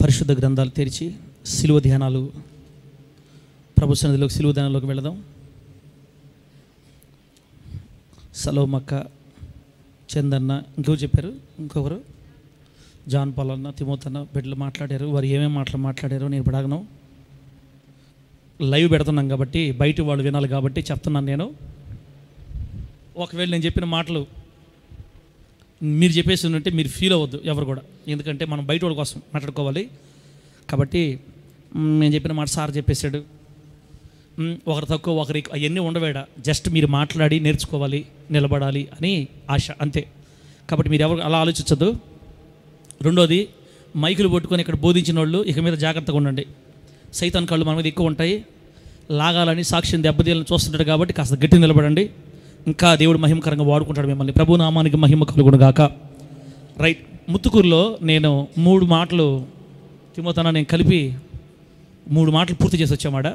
పరిశుద్ధ గ్రంథాలు తెరిచి సిలువ ధ్యానాలు ప్రభు సన్నిధిలోకి సిలువ ధ్యానంలోకి వెళదాం. సలోమక్క, చందన్న, ఇంకెవరు చెప్పారు, ఇంకొకరు జాన్ పాల్ అన్న, తిమోతన్న బిడ్డలు మాట్లాడారు. వారు ఏమేమి మాట్లాడారో నేను ఇప్పుడు అడగను. లైవ్ పెడుతున్నాం కాబట్టి బయట వాళ్ళు వినాలి కాబట్టి చెప్తున్నాను. నేను ఒకవేళ నేను చెప్పిన మాటలు మీరు చెప్పేసి ఉంటే మీరు ఫీల్ అవ్వద్దు ఎవరు కూడా, ఎందుకంటే మనం బయట వాళ్ళ కోసం మాట్లాడుకోవాలి కాబట్టి. నేను చెప్పిన మాట సార్ చెప్పేశాడు, ఒకరు తక్కువ ఒకరి అవన్నీ ఉండవేడా, జస్ట్ మీరు మాట్లాడి నేర్చుకోవాలి, నిలబడాలి అని ఆశ, అంతే. కాబట్టి మీరు ఎవరు అలా ఆలోచించద్దు. రెండోది, మైకులు పట్టుకొని ఇక్కడ బోధించిన వాళ్ళు ఇక మీద జాగ్రత్తగా ఉండండి. సైతాన్ కళ్ళు మన మీద ఎక్కువ ఉంటాయి. లాగాలని సాక్ష్యం దెబ్బతీయాలని చూస్తుంటాడు కాబట్టి కాస్త గట్టి నిలబడండి. ఇంకా దేవుడు మహిమకరంగా వాడుకుంటాడు మిమ్మల్ని. ప్రభు నామానికి మహిమ కలుగును గాక. రైట్, ముత్తుకూరులో నేను 3 మాటలు తిమోతన నేను కలిపి 3 మాటలు పూర్తి చేసి వచ్చామాట.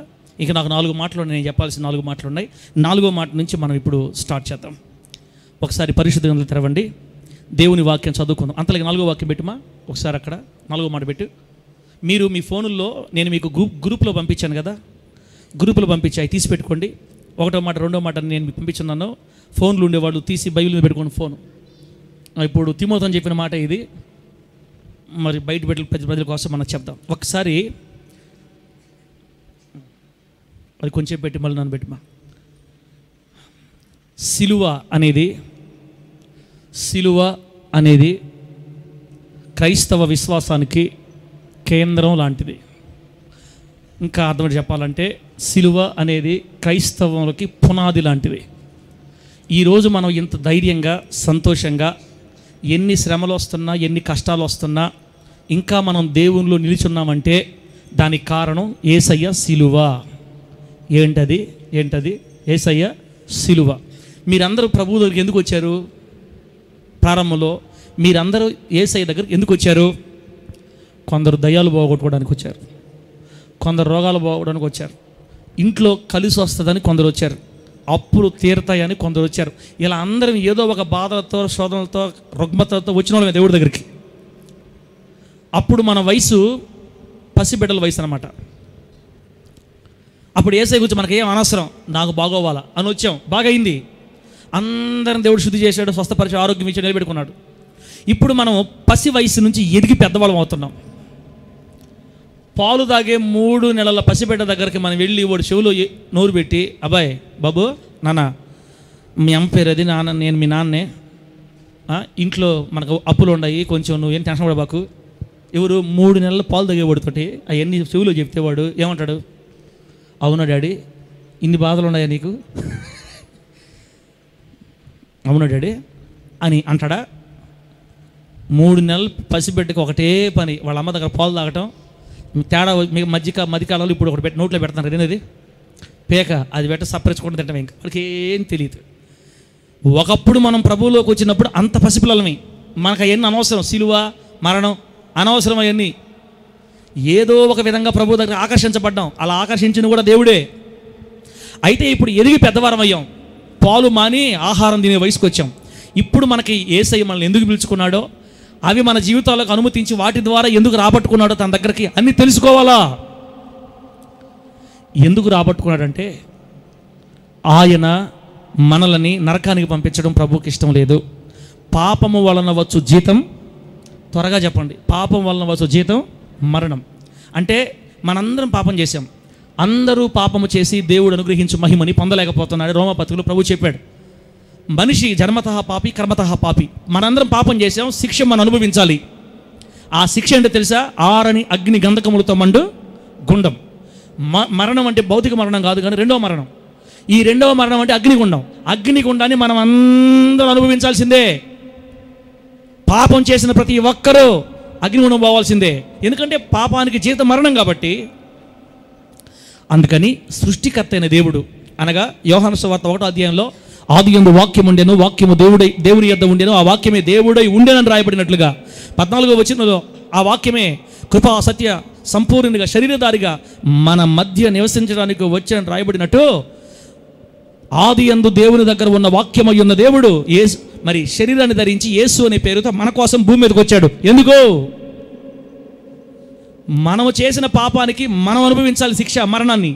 ఇక నాకు 4 మాటలు నేను చెప్పాల్సిన 4 మాటలు ఉన్నాయి. 4వ మాట నుంచి మనం ఇప్పుడు స్టార్ట్ చేద్దాం. ఒకసారి పరిశుద్ధ గ్రంథాలు తెరవండి, దేవుని వాక్యం చదువుకుందాం. అంతలాగే 4వ వాక్యం పెట్టుమా, ఒకసారి అక్కడ 4వ మాట పెట్టు. మీరు మీ ఫోనుల్లో నేను మీకు గ్రూప్లో పంపించాను కదా, గ్రూపులో పంపించాయి, తీసి పెట్టుకోండి. 1వ మాట 2వ మాట నేను మీకు పంపించున్నాను. ఫోన్లు ఉండేవాళ్ళు తీసి బైబిల్ మీద పెట్టుకోండి ఫోను. ఇప్పుడు తిమోతని చెప్పిన మాట ఇది, మరి బయట ప్రజల కోసం మనం చెప్దాం. ఒకసారి అది కొంచెం పెట్టి మళ్ళీ నన్ను పెట్టమా. సిలువ అనేది క్రైస్తవ విశ్వాసానికి కేంద్రం లాంటిది. ఇంకా అర్థమని చెప్పాలంటే సిలువ అనేది క్రైస్తవంలోకి పునాది లాంటిది. ఈరోజు మనం ఇంత ధైర్యంగా, సంతోషంగా, ఎన్ని శ్రమలు వస్తున్నా, ఎన్ని కష్టాలు వస్తున్నా ఇంకా మనం దేవునిలో నిలిచున్నామంటే దానికి కారణం యేసయ్య సిలువ. ఏంటది? యేసయ్య సిలువ. మీరందరూ ప్రభువు దగ్గరికి ఎందుకు వచ్చారు? ప్రారంభంలో మీరందరూ యేసయ్య దగ్గరికి ఎందుకు వచ్చారు? కొందరు దయ్యాలు పోగొట్టుకోవడానికి వచ్చారు, కొందరు రోగాలు పోగొట్టుకోవడానికి వచ్చారు, ఇంట్లో కలిసి వస్తుందని కొందరు వచ్చారు, అప్పులు తీరతాయని కొందరు వచ్చారు. ఇలా అందరం ఏదో ఒక బాధలతో, శోధనలతో, రుగ్మతలతో వచ్చిన వాళ్ళమే దేవుడి దగ్గరికి. అప్పుడు మన వయసు పసిబిడ్డల వయసు అన్నమాట. అప్పుడు యేసయ్య గురించి మనకి ఏం అనవసరం, నాకు బాగోవాలా అని వచ్చాం, బాగైంది, అందరం దేవుడు శుద్ధి చేశాడు, స్వస్థపరిచి ఆరోగ్యం ఇచ్చి నిలబెట్టుకున్నాడు. ఇప్పుడు మనం పసి వయసు నుంచి ఎదిగి పెద్దవాళ్ళం అవుతున్నాం. పాలు తాగే 3 నెలల పసిబిడ్డ దగ్గరికి మనం వెళ్ళి వాడు చెవులో నోరు పెట్టి, అబ్బాయి బాబు, నాన్న మీ అమ్మ పేరు అది, నాన్న నేను మీ నాన్నే, ఇంట్లో మనకు అప్పులు ఉన్నాయి, కొంచెం నువ్వు ఏం టెన్షన్ పడబాకు. ఎవరు 3 నెలల పాలు తాగేవాడితోటి అవన్నీ చెవులో చెప్తే వాడు ఏమంటాడు? అవునా డాడీ, ఇన్ని బాధలు ఉన్నాయా నీకు? అవునా డాడీ అని అంటాడా? 3 నెలల పసిబిడ్డకి ఒకటే పని, వాళ్ళ అమ్మ దగ్గర పాలు తాగటం. తేడా మధ్యకాలంలో ఇప్పుడు ఒకటి పెట్టి నోట్లో పెడుతున్నారు, ఏదైనా పేక, అది పెట్ట సపరించుకుంటూ తింటాం. ఇంకా వాళ్ళకి ఏం తెలియదు. ఒకప్పుడు మనం ప్రభువులోకి వచ్చినప్పుడు అంత పసిపిల్లలమే, మనకు అవన్నీ అనవసరం, సిలువ మరణం అనవసరం. అవన్నీ ఏదో ఒక విధంగా ప్రభు దగ్గర ఆకర్షించబడ్డాం, అలా ఆకర్షించిన కూడా దేవుడే. అయితే ఇప్పుడు ఎదిగి పెద్దవారం అయ్యాం, పాలు మాని ఆహారం తినే వయసుకు వచ్చాం. ఇప్పుడు మనకి యేసయ్య మనల్ని ఎందుకు పిలుచుకున్నాడో, అవి మన జీవితాలకు అనుమతించి వాటి ద్వారా ఎందుకు రాబట్టుకున్నాడో తన దగ్గరికి అన్నీ తెలుసుకోవాలా. ఎందుకు రాబట్టుకున్నాడంటే ఆయన మనల్ని నరకానికి పంపించడం ప్రభువుకి ఇష్టం లేదు. పాపము వలన వచ్చు జీతం, త్వరగా చెప్పండి, పాపం వలన వచ్చు జీతం మరణం. అంటే మనందరం పాపం చేశాం, అందరూ పాపము చేసి దేవుడు అనుగ్రహించు మహిమని పొందలేకపోతున్నాడు. రోమపత్రికలో ప్రభు చెప్పాడు, మనిషి జన్మతః పాపి కర్మతః పాపి. మనందరం పాపం చేసాం, శిక్ష మనం అనుభవించాలి. ఆ శిక్ష అంటే తెలుసా? ఆరని అగ్ని గంధకములతో మండు గుండం. మరణం అంటే భౌతిక మరణం కాదు కానీ 2వ మరణం. ఈ 2వ మరణం అంటే అగ్నిగుండం. అగ్నిగుండాన్ని మనం అందరం అనుభవించాల్సిందే. పాపం చేసిన ప్రతి ఒక్కరూ అగ్నిగుండం పోవాల్సిందే, ఎందుకంటే పాపానికి జీవిత మరణం కాబట్టి. అందుకని సృష్టికర్త అయిన దేవుడు, అనగా యోహాను సువార్త 1వ అధ్యాయంలో ఆదియందు వాక్యం ఉండెను, వాక్యము దేవుని యొద్ద ఉండెను, ఆ వాక్యమే దేవుడై ఉండెనని రాయబడినట్లుగా 14వ వచనంలో ఆ వాక్యమే కృపా సత్య సంపూర్ణంగా శరీరధారిగా మన మధ్య నివసించడానికి వచ్చానని రాయబడినట్టు, ఆదియందు దేవుని దగ్గర ఉన్న వాక్యమై ఉన్న దేవుడు మరి శరీరాన్ని ధరించి యేసు అనే పేరుతో మన కోసం భూమి మీదకి వచ్చాడు. ఎందుకు? మనము చేసిన పాపానికి మనం అనుభవించాలి శిక్ష, మరణాన్ని.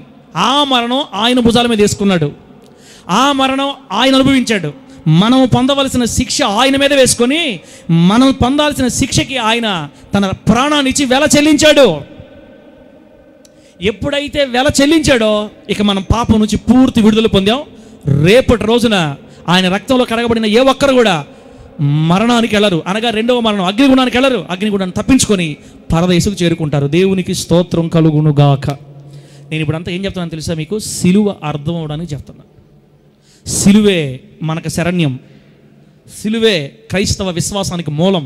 ఆ మరణం ఆయన భుజాల మీద వేసుకున్నాడు. ఆ మరణం ఆయన అనుభవించాడు. మనం పొందవలసిన శిక్ష ఆయన మీద వేసుకొని మనం పొందాల్సిన శిక్షకి ఆయన తన ప్రాణాన్ని ఇచ్చి వెల చెల్లించాడు. ఎప్పుడైతే వెల చెల్లించాడో ఇక మనం పాపం నుంచి పూర్తి విడుదల పొందాం. రేపటి రోజున ఆయన రక్తంలో కడగబడిన ఏ ఒక్కరు కూడా మరణానికి వెళ్ళరు, అనగా రెండవ మరణం అగ్నిగుణానికి వెళ్ళరు. అగ్నిగుణాన్ని తప్పించుకొని పరదేశకు చేరుకుంటారు. దేవునికి స్తోత్రం కలుగునుగాక. నేను ఇప్పుడంతా ఏం చెప్తున్నాను తెలుసా మీకు? సిలువ అర్థం అవడానికి చెప్తున్నా. సిలువే మనకు శరణ్యం, సిలువే క్రైస్తవ విశ్వాసానికి మూలం,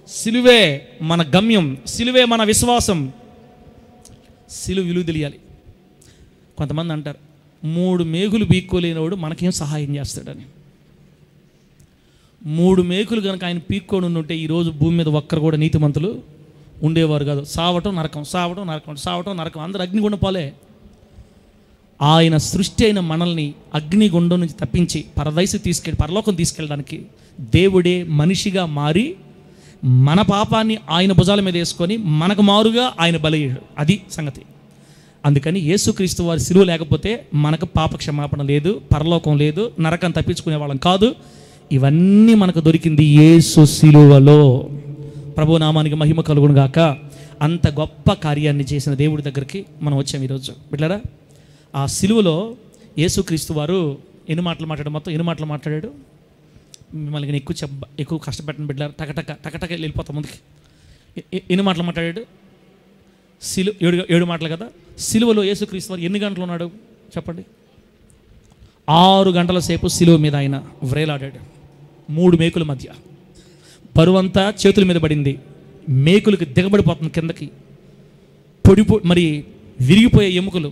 సిలువే మన గమ్యం, సిలువే మన విశ్వాసం. సిలువ విలువ తెలియాలి. కొంతమంది అంటారు 3 మేకులు పీక్కోలేనివాడు మనకేం సహాయం చేస్తాడని. 3 మేకులు కనుక ఆయన పీక్కొని ఉంటే ఈరోజు భూమి మీద ఒక్కరు కూడా నీతిమంతులు ఉండేవారు కాదు. సావటం నరకం, సావటం నరకం, సావటం నరకం, అందరూ అగ్నిగుండం పాలే. ఆయన సృష్టి అయిన మనల్ని అగ్నిగుండం నుంచి తప్పించి పరలోకం తీసుకెళ్ళడానికి దేవుడే మనిషిగా మారి మన పాపాన్ని ఆయన భుజాల మీద వేసుకొని మనకు మారుగా ఆయన బలయ్యాడు. అది సంగతి. అందుకని యేసుక్రీస్తు వారి సిలువ లేకపోతే మనకు పాప క్షమాపణ లేదు, పరలోకం లేదు, నరకం తప్పించుకునే వాళ్ళం కాదు. ఇవన్నీ మనకు దొరికింది యేసు సిలువలో. ప్రభు నామానికి మహిమ కలుగును గాక. అంత గొప్ప కార్యాన్ని చేసిన దేవుడి దగ్గరికి మనం వచ్చాం ఈరోజు. బిడ్డలారా, ఆ సిలువలో యేసుక్రీస్తు వారు ఎన్ని మాటలు మాట్లాడాడు? మొత్తం ఎన్ని మాటలు మాట్లాడాడు? మిమ్మల్ని నేను ఎక్కువ కష్టపెట్టను బిడ్డలారా. టకటక వెళ్ళిపోతాం ముందుకి. ఎన్ని మాటలు మాట్లాడాడు? 7 మాటలు కదా. సిలువలో యేసుక్రీస్తు వారు ఎన్ని గంటలు ఉన్నాడు చెప్పండి? 6 గంటల సేపు సిలువ మీద ఆయన వ్రేలాడాడు. 3 మేకుల మధ్య బరువంతా చేతుల మీద పడింది. మేకులకి దిగబడిపోతుంది కిందకి. మరి విరిగిపోయే ఎముకలు,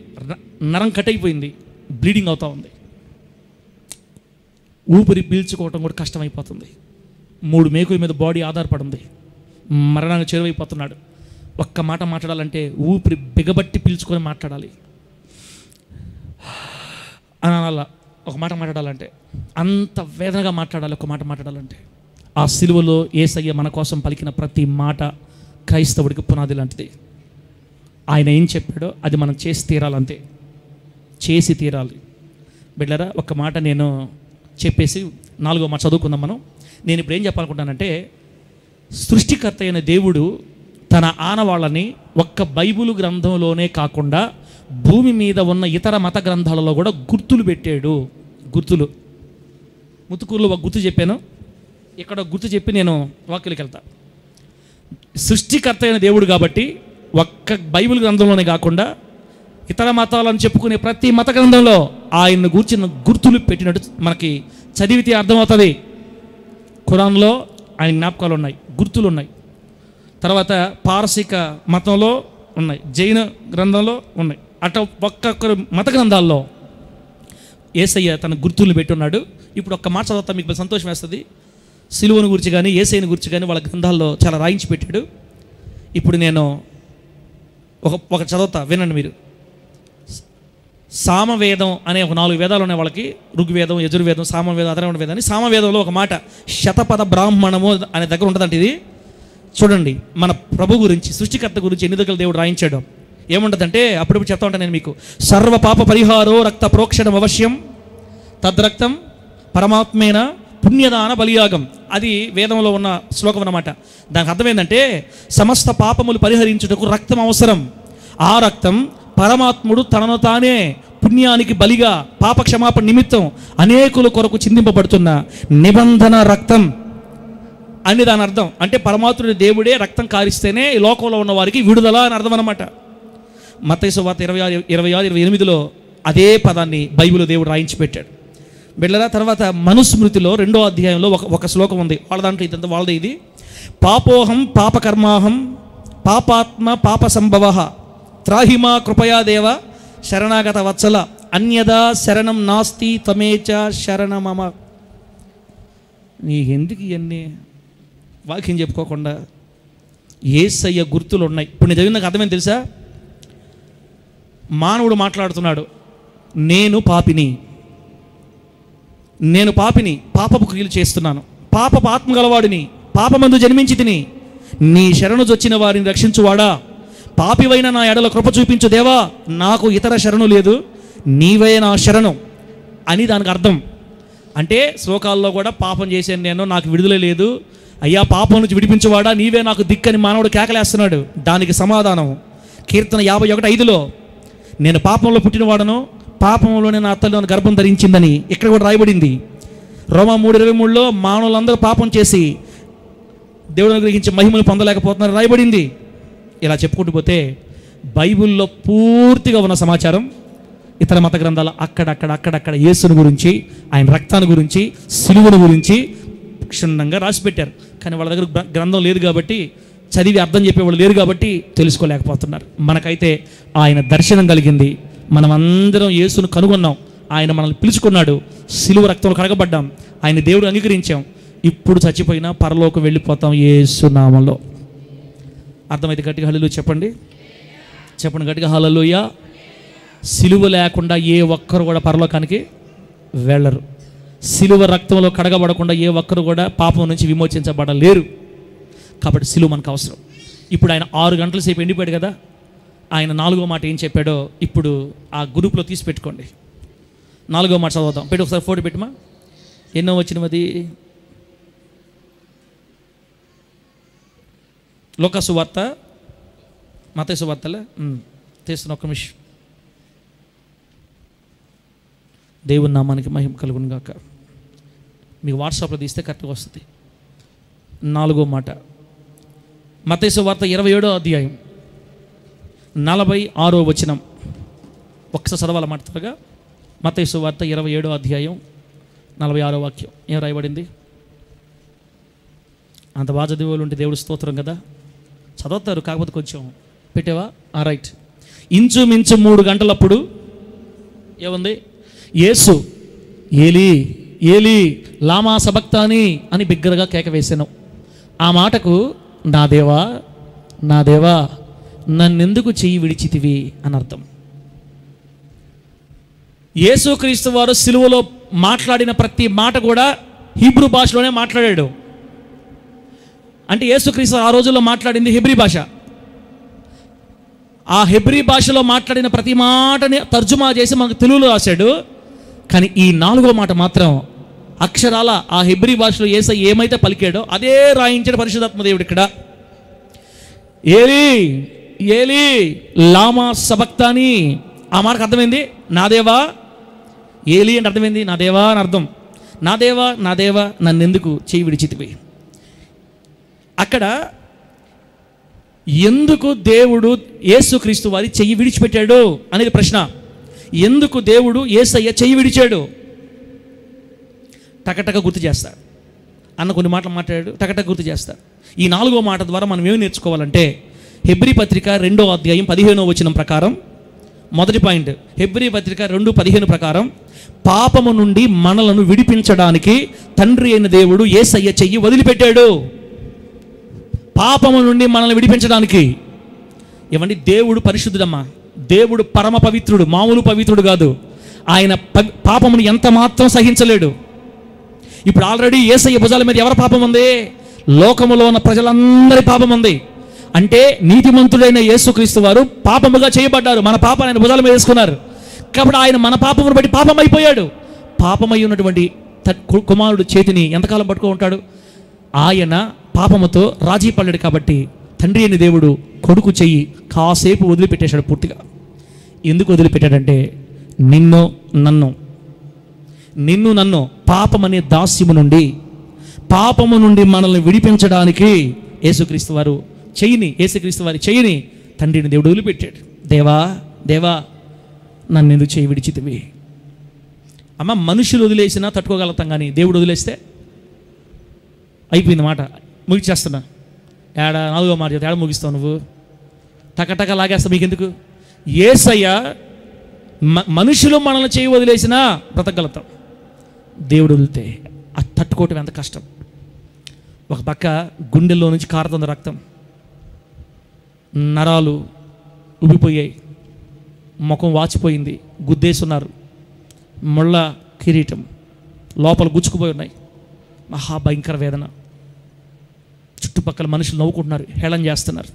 నరం కట్టయిపోయింది, బ్లీడింగ్ అవుతూ ఉంది. ఊపిరి పీల్చుకోవటం కూడా కష్టమైపోతుంది. 3 మేకుల మీద బాడీ ఆధారపడింది. మరణానికి చేరువైపోతున్నాడు. ఒక్క మాట మాట్లాడాలంటే ఊపిరి బిగబట్టి పీల్చుకొని మాట్లాడాలి. అలా ఒక మాట మాట్లాడాలంటే అంత వేదనగా మాట్లాడాలి. ఒక మాట మాట్లాడాలంటే ఆ సిలువలో యేసయ్య మన కోసం పలికిన ప్రతి మాట క్రైస్తవుడికి పునాది లాంటిది. ఆయన ఏం చెప్పాడో అది మనం చేసి తీరాలంతే, చేసి తీరాలి. బిడ్డలారా, ఒక మాట నేను చెప్పేసి 4వ మాట చదువుకుందాం మనం. నేను ఇప్పుడు ఏం చెప్పాలనుకుంటానంటే, సృష్టికర్త అయిన దేవుడు తన ఆనవాళ్ళని ఒక్క బైబిల్ గ్రంథంలోనే కాకుండా భూమి మీద ఉన్న ఇతర మత గ్రంథాలలో కూడా గుర్తులు పెట్టాడు. గుర్తులు, ముతుకూరులో ఒక గుర్తు చెప్పాను, ఇక్కడ గుర్తు చెప్పి నేను వాక్యలోకి వెళ్తా. సృష్టికర్త అయిన దేవుడు కాబట్టి ఒక్క బైబిల్ గ్రంథంలోనే కాకుండా ఇతర మతాలను చెప్పుకునే ప్రతి మత గ్రంథంలో ఆయన్ను గూర్చిన గుర్తులు పెట్టినట్టు మనకి చదివితే అర్థమవుతుంది. ఖురాన్లో ఆయన జ్ఞాపకాలు ఉన్నాయి, గుర్తులు ఉన్నాయి. తర్వాత పారసీక మతంలో ఉన్నాయి, జైన గ్రంథంలో ఉన్నాయి. ఒక్కొక్కరు మత గ్రంథాల్లో యేసయ్య తన గుర్తులు పెట్టున్నాడు. ఇప్పుడు ఒక్క మాట చదువుతా, మీకు సంతోషం వేస్తుంది. సిలువను గురించి కానీ యేసయ్యను గురించి కానీ వాళ్ళ గ్రంథాల్లో చాలా రాయించి పెట్టాడు. ఇప్పుడు నేను ఒక చదువుతా, వినండి మీరు. సామవేదం అనే ఒక 4 వేదాలు ఉన్నాయి వాళ్ళకి. ఋగ్వేదం, యజుర్వేదం, సామవేదం, అథర్వణ వేదం అని. సామవేదంలో ఒక మాట శతపథ బ్రాహ్మణము అనే దగ్గర ఉంటుందంటే ఇది చూడండి. మన ప్రభు గురించి, సృష్టికర్త గురించి ఎన్ని దగ్గర దేవుడు రాయించాడు. ఏముంటుందంటే అప్పుడప్పుడు చెప్తా ఉంటాను నేను మీకు. సర్వ పాప పరిహారో రక్త ప్రోక్షణం అవశ్యం, తద్రక్తం పరమాత్మేన పుణ్యదాన బలియాగం. అది వేదంలో ఉన్న శ్లోకం అన్నమాట. దానికి అర్థం ఏంటంటే సమస్త పాపములు పరిహరించుటకు రక్తం అవసరం. ఆ రక్తం పరమాత్ముడు తనను తానే పుణ్యానికి బలిగా పాప క్షమాపణ నిమిత్తం అనేకుల కొరకు చిందింపబడుతున్న నిబంధన రక్తం అని దాని అర్థం. అంటే పరమాత్ముడి దేవుడే రక్తం కారిస్తేనే ఈ లోకంలో ఉన్న వారికి విడుదల అని అర్థం అన్నమాట. మత్తయి సువార్త 26-28లో అదే పదాన్ని బైబిల్ దేవుడు రాయించి పెట్టాడు. బిడ్డలారా, తర్వాత మనుస్మృతిలో 2వ అధ్యాయంలో ఒక శ్లోకం ఉంది. వాళ్ళ దాంట్లో ఇదంతా వాళ్ళదే ఇది. పాపోహం పాపకర్మాహం పాపాత్మ పాప సంభవ త్రాహిమా కృపయా దేవ శరణాగత వత్సల అన్యదా శరణం నాస్తి తమేచ శరణమమ. నీకెందుకు ఇవన్నీ వాక్యం చెప్పుకోకుండా యేసయ్య గుర్తులు ఉన్నాయి. ఇప్పుడు నేను చదివిన నాకు అర్థమేం తెలుసా? మానవుడు మాట్లాడుతున్నాడు, నేను పాపిని, పాపపు క్రియలు చేస్తున్నాను, పాపపు ఆత్మ గలవాడిని, పాపమందు జన్మించి తిని, నీ శరణు జొచ్చిన వారిని రక్షించువాడా, పాపివైన నా ఎడల కృప చూపించు దేవా, నాకు ఇతర శరణు లేదు, నీవే నా శరణు అని దానికి అర్థం. అంటే శ్లోకాల్లో కూడా పాపం చేశాను నేను, నాకు విడుదల లేదు, అయ్యా పాపం నుంచి విడిపించేవాడా నీవే నాకు దిక్కని మానవుడు కేకలేస్తున్నాడు. దానికి సమాధానం కీర్తన 51:5లో, నేను పాపంలో పుట్టినవాడను, పాపంలోనే నా తల్లి నన్ను గర్భం ధరించిందని ఇక్కడ కూడా రాయబడింది. రోమా 3:23లో మానవులందరూ పాపం చేసి దేవుడిని గ్రహించి మహిమలు పొందలేకపోతున్నారు రాయబడింది. ఇలా చెప్పుకుంటూ పోతే బైబిల్లో పూర్తిగా ఉన్న సమాచారం ఇతర మత గ్రంథాలు అక్కడక్కడ యేసుని గురించి, ఆయన రక్తాన్ని గురించి, సిలువను గురించి క్షుణ్ణంగా రాసిపెట్టారు. కానీ వాళ్ళ దగ్గర గ్రంథం లేదు కాబట్టి, చదివి అర్థం చెప్పేవాళ్ళు లేరు కాబట్టి తెలుసుకోలేకపోతున్నారు. మనకైతే ఆయన దర్శనం కలిగింది, మనమందరం యేసును కనుగొన్నాం, ఆయన మనల్ని పిలుచుకున్నాడు, సిలువ రక్తంలో కడగబడ్డాం, ఆయన దేవుడు అంగీకరించాం. ఇప్పుడు చచ్చిపోయినా పరలోకం వెళ్ళిపోతాం యేసు నామంలో. అర్థమైతే గట్టిగా హల్లెలూయా చెప్పండి. చెప్పండి గట్టిగా హల్లెలూయా. సిలువ లేకుండా ఏ ఒక్కరు కూడా పరలోకానికి వెళ్ళరు. సిలువ రక్తంలో కడగబడకుండా ఏ ఒక్కరు కూడా పాపం నుంచి విమోచించబడలేరు. కాబట్టి సిలువ మనకు అవసరం. ఇప్పుడు ఆయన 6 గంటల సేపు ఎండిపోయాడు కదా, ఆయన 4వ మాట ఏం చెప్పాడో ఇప్పుడు ఆ గ్రూప్లో తీసి పెట్టుకోండి. 4వ మాట చదువుతాం. పెట్టి ఒకసారి ఫోటో పెట్టమా. ఎన్నో వచ్చినది? లోకా సువార్త, మత్తయి సువార్తలే తీస్తున్న ఒక్క నిమిషం. దేవుని నామానికి మహిమ కలుగును గాక. మీకు వాట్సాప్లో తీస్తే కరెక్ట్గా వస్తుంది. 4వ మాట మత్తయి సువార్త 27వ అధ్యాయం 46వ వచనం. ఒకసారి చదవాల మాట త్వరగా. మత్తయి సువార్త 27వ అధ్యాయం 46వ వాక్యం ఏం రాయబడింది? అంత బాగా చదివే ఉంటే దేవుడు స్తోత్రం కదా, చదువుతారు. కాకపోతే కొంచెం పెట్టావా? రైట్. ఇంచుమించు 3 గంటలప్పుడు ఏముంది? యేసు ఏలీ ఏలీ లామా సబక్తాని అని బిగ్గరగా కేక వేశాను. ఆ మాటకు నా దేవా నా దేవా నన్నెందుకు చెయ్యి విడిచితివి అని అర్థం. యేసుక్రీస్తు వారు సిలువలో మాట్లాడిన ప్రతి మాట కూడా హీబ్రూ భాషలోనే మాట్లాడాడు. అంటే యేసుక్రీస్తు ఆ రోజుల్లో మాట్లాడింది హెబ్రీ భాష. ఆ హెబ్రీ భాషలో మాట్లాడిన ప్రతి మాటని తర్జుమా చేసి మనకు తెలుగులో రాశాడు. కానీ ఈ 4వ మాట మాత్రం అక్షరాల ఆ హెబ్రీ భాషలో యేసయ్య ఏమైతే పలికాడో అదే రాయించాడు పరిశుద్ధాత్మ దేవుడు ఇక్కడ. ఏలీ ఏలీ లామా సబక్తాని. ఆ మాటకు అర్థమైంది నా దేవా. ఏలీ అంటే అర్థమైంది నా దేవా అని అర్థం. నా దేవా నా దేవా నన్నెందుకు చెయ్యి విడిచితివి. అక్కడ ఎందుకు దేవుడు యేసుక్రీస్తు వారి చెయ్యి విడిచిపెట్టాడు అనేది ప్రశ్న. ఎందుకు దేవుడు యేసయ్య చెయ్యి విడిచాడు? టకటక గుర్తు చేస్తాడు. అన్న కొన్ని మాటలు మాట్లాడాడు, టకటక గుర్తు చేస్తాడు. ఈ 4వ మాట ద్వారా మనం ఏమి నేర్చుకోవాలంటే, హెబ్రీ పత్రిక 2వ అధ్యాయం 15వ వచనం ప్రకారం మొదటి పాయింట్, హెబ్రీ పత్రిక 2:15 ప్రకారం పాపము నుండి మనలను విడిపించడానికి తండ్రి అయిన దేవుడు యేసయ్య చెయ్యి వదిలిపెట్టాడు. పాపము నుండి మనల్ని విడిపించడానికి. ఏమండి, దేవుడు పరిశుద్ధుడమ్మా, దేవుడు పరమ పవిత్రుడు, మామూలు పవిత్రుడు కాదు. ఆయన పాపమును ఎంత మాత్రం సహించలేడు. ఇప్పుడు ఆల్రెడీ యేసయ్య భుజాల మీద ఎవరి పాపం ఉంది? లోకములో ఉన్న ప్రజలందరి పాపం ఉంది. అంటే నీతిమంతుడైన యేసుక్రీస్తు వారు పాపముగా చేయబడ్డారు. మన పాపాన్ని ఆయన భుజాల మీద వేసుకున్నారు. కాబట్టి ఆయన మన పాపమును బట్టి పాపం అయిపోయాడు. పాపమై ఉన్నటువంటి కుమారుడు చేతిని ఎంతకాలం పట్టుకో ఉంటాడు? ఆయన పాపముతో రాజీ పడ్డాడు. కాబట్టి తండ్రి అయిన దేవుడు కొడుకు చెయ్యి కాసేపు వదిలిపెట్టేశాడు పూర్తిగా. ఎందుకు వదిలిపెట్టాడంటే, నిన్ను నన్ను పాపమనే దాస్యము నుండి, పాపము నుండి మనల్ని విడిపించడానికి యేసుక్రీస్తు వారు యేసుక్రీస్తు వారి చెయ్యిని తండ్రిని దేవుడు వదిలిపెట్టాడు. దేవా దేవా నన్నెందుకు చెయ్యి విడిచితివి. అమ్మ, మనుషులు వదిలేసినా తట్టుకోగలుగుతాం, కానీ దేవుడు వదిలేస్తే అయిపోయింది మాట. ముగిచేస్తున్నా. 4వ మాట ఏడ ముగిస్తావు నువ్వు? టకటక లాగేస్తా. మీకెందుకు? యేసయ్య మనుషులు మనల్ని చేయి వదిలేసినా బ్రతకగలుగుతాం. దేవుడు వదిలితే అది తట్టుకోవటం ఎంత కష్టం. ఒక పక్క గుండెల్లో నుంచి కారుతుంది రక్తం, నరాలు ఉబ్బిపోయాయి, ముఖం వాచిపోయింది, గుద్దేస్తున్నారు, ముళ్ళ కిరీటం లోపల గుచ్చుకుపోయి ఉన్నాయి, మహాభయంకర వేదన. చుట్టుపక్కల మనుషులు నవ్వుకుంటున్నారు, హేళన చేస్తున్నారు.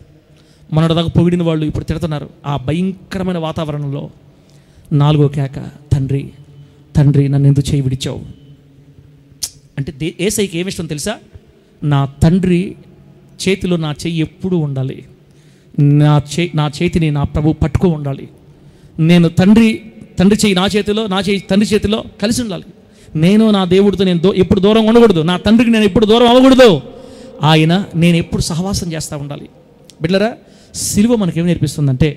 మొన్నటిదాకా పొగిడిన వాళ్ళు ఇప్పుడు తిడుతున్నారు. ఆ భయంకరమైన వాతావరణంలో 4వ కేక, తండ్రి తండ్రి నన్ను ఎందుకు చేయి విడిచావు అంటే యేసయ్యకి ఏమి ఇష్టం తెలుసా? నా తండ్రి చేతిలో నా చెయ్యి ఎప్పుడూ ఉండాలి, నా చేతిని నా ప్రభు పట్టుకో ఉండాలి. నేను తండ్రి చెయ్యి నా చేతిలో, నా చెయ్యి తండ్రి చేతిలో కలిసి ఉండాలి. నేను నా దేవుడితో నేను ఎప్పుడు దూరం ఉండకూడదు, నా తండ్రికి నేను ఎప్పుడు దూరం అవ్వకూడదు. నేను ఎప్పుడు సహవాసం చేస్తూ ఉండాలి. బిడ్డలారా, సిలువ మనకేం నేర్పిస్తుందంటే,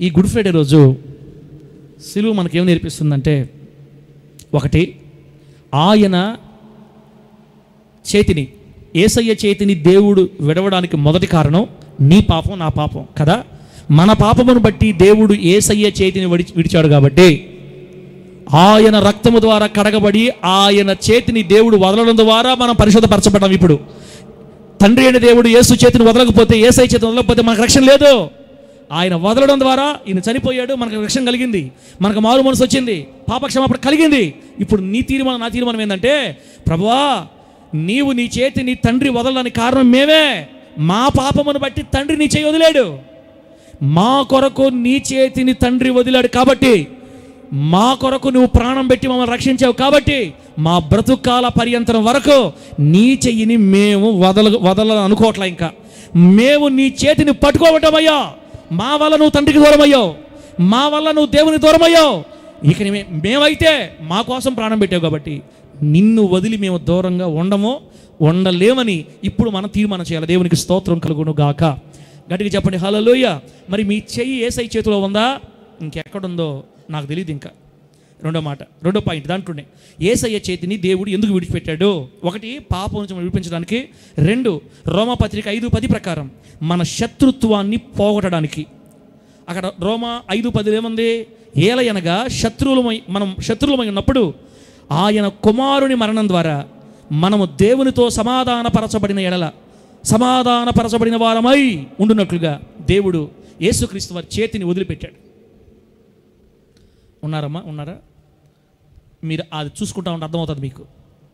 ఈ గుడ్ ఫ్రైడే రోజు సిలువ మనకేం నేర్పిస్తుందంటే, ఒకటి, ఆయన చేతిని, యేసయ్య చేతిని దేవుడు విడవడానికి మొదటి కారణం నీ పాపం నా పాపం కదా. మన పాపమును బట్టి దేవుడు యేసయ్య చేతిని విడిచాడు కాబట్టి, ఆయన రక్తము ద్వారా కడగబడి ఆయన చేతిని దేవుడు వదలడం ద్వారా మనం పరిశుద్ధపరచబడ్డాం. ఇప్పుడు తండ్రి అయిన దేవుడు యేసు చేతిని వదలకపోతే, యేసయ్య చేతిని వదలకపోతే మనకు రక్షణ లేదు. ఆయన వదలడం ద్వారా ఈయన చనిపోయాడు, మనకు రక్షణ కలిగింది, మనకు మారు మనసు వచ్చింది, పాపక్షమాపణ కలిగింది. ఇప్పుడు నీ తీర్మానం నా తీర్మానం ఏంటంటే, ప్రభువా నీవు నీ చేతిని తండ్రి వదలడానికి కారణం మేమే. మా పాపమును బట్టి తండ్రి నీ చేయి వదిలాడు, మా కొరకు నీ చేతిని తండ్రి వదిలాడు కాబట్టి, మా కొరకు నువ్వు ప్రాణం పెట్టి మమ్మల్ని రక్షించావు కాబట్టి, మా బ్రతుకాల పర్యంతరం వరకు నీ చెయ్యిని మేము వదలనుకోవట్లే. ఇంకా మేము నీ చేతిని పట్టుకోవటమయ్యా, మా వల్ల నువ్వు తండ్రికి దూరమయ్యావు, మా వల్ల నువ్వు దేవుని దూరమయ్యావు. ఇక మేమైతే మా కోసం ప్రాణం పెట్టావు కాబట్టి నిన్ను వదిలి మేము దూరంగా ఉండలేమని ఇప్పుడు మనం తీర్మానం చేయాలి. దేవునికి స్తోత్రం కలుగును గాక. గట్టిగా చెప్పండి హల్లెలూయా. మరి మీ చెయ్యి యేసయ్య చేతిలో ఉందా? ఇంకెక్కడుందో నాకు తెలియదు. ఇంకా రెండో పాయింట్ దాంట్లోనే, యేసయ్య చేతిని దేవుడు ఎందుకు విడిచిపెట్టాడు? ఒకటి, పాపం నుంచి విడిపించడానికి. 2, రోమాపత్రిక 5:10 ప్రకారం మన శత్రుత్వాన్ని పోగొట్టడానికి. అక్కడ రోమా 5:10 ఏముంది? ఏలయనగా మనం శత్రువులమై ఉన్నప్పుడు ఆయన కుమారుని మరణం ద్వారా మనము దేవునితో సమాధానపరచబడిన ఎడల సమాధానపరచబడిన వారమై ఉండునట్లుగా దేవుడు యేసుక్రీస్తు వారి చేతిని వదిలిపెట్టాడు. ఉన్నారా? మీరు అది చూసుకుంటా ఉంటే అర్థమవుతుంది మీకు.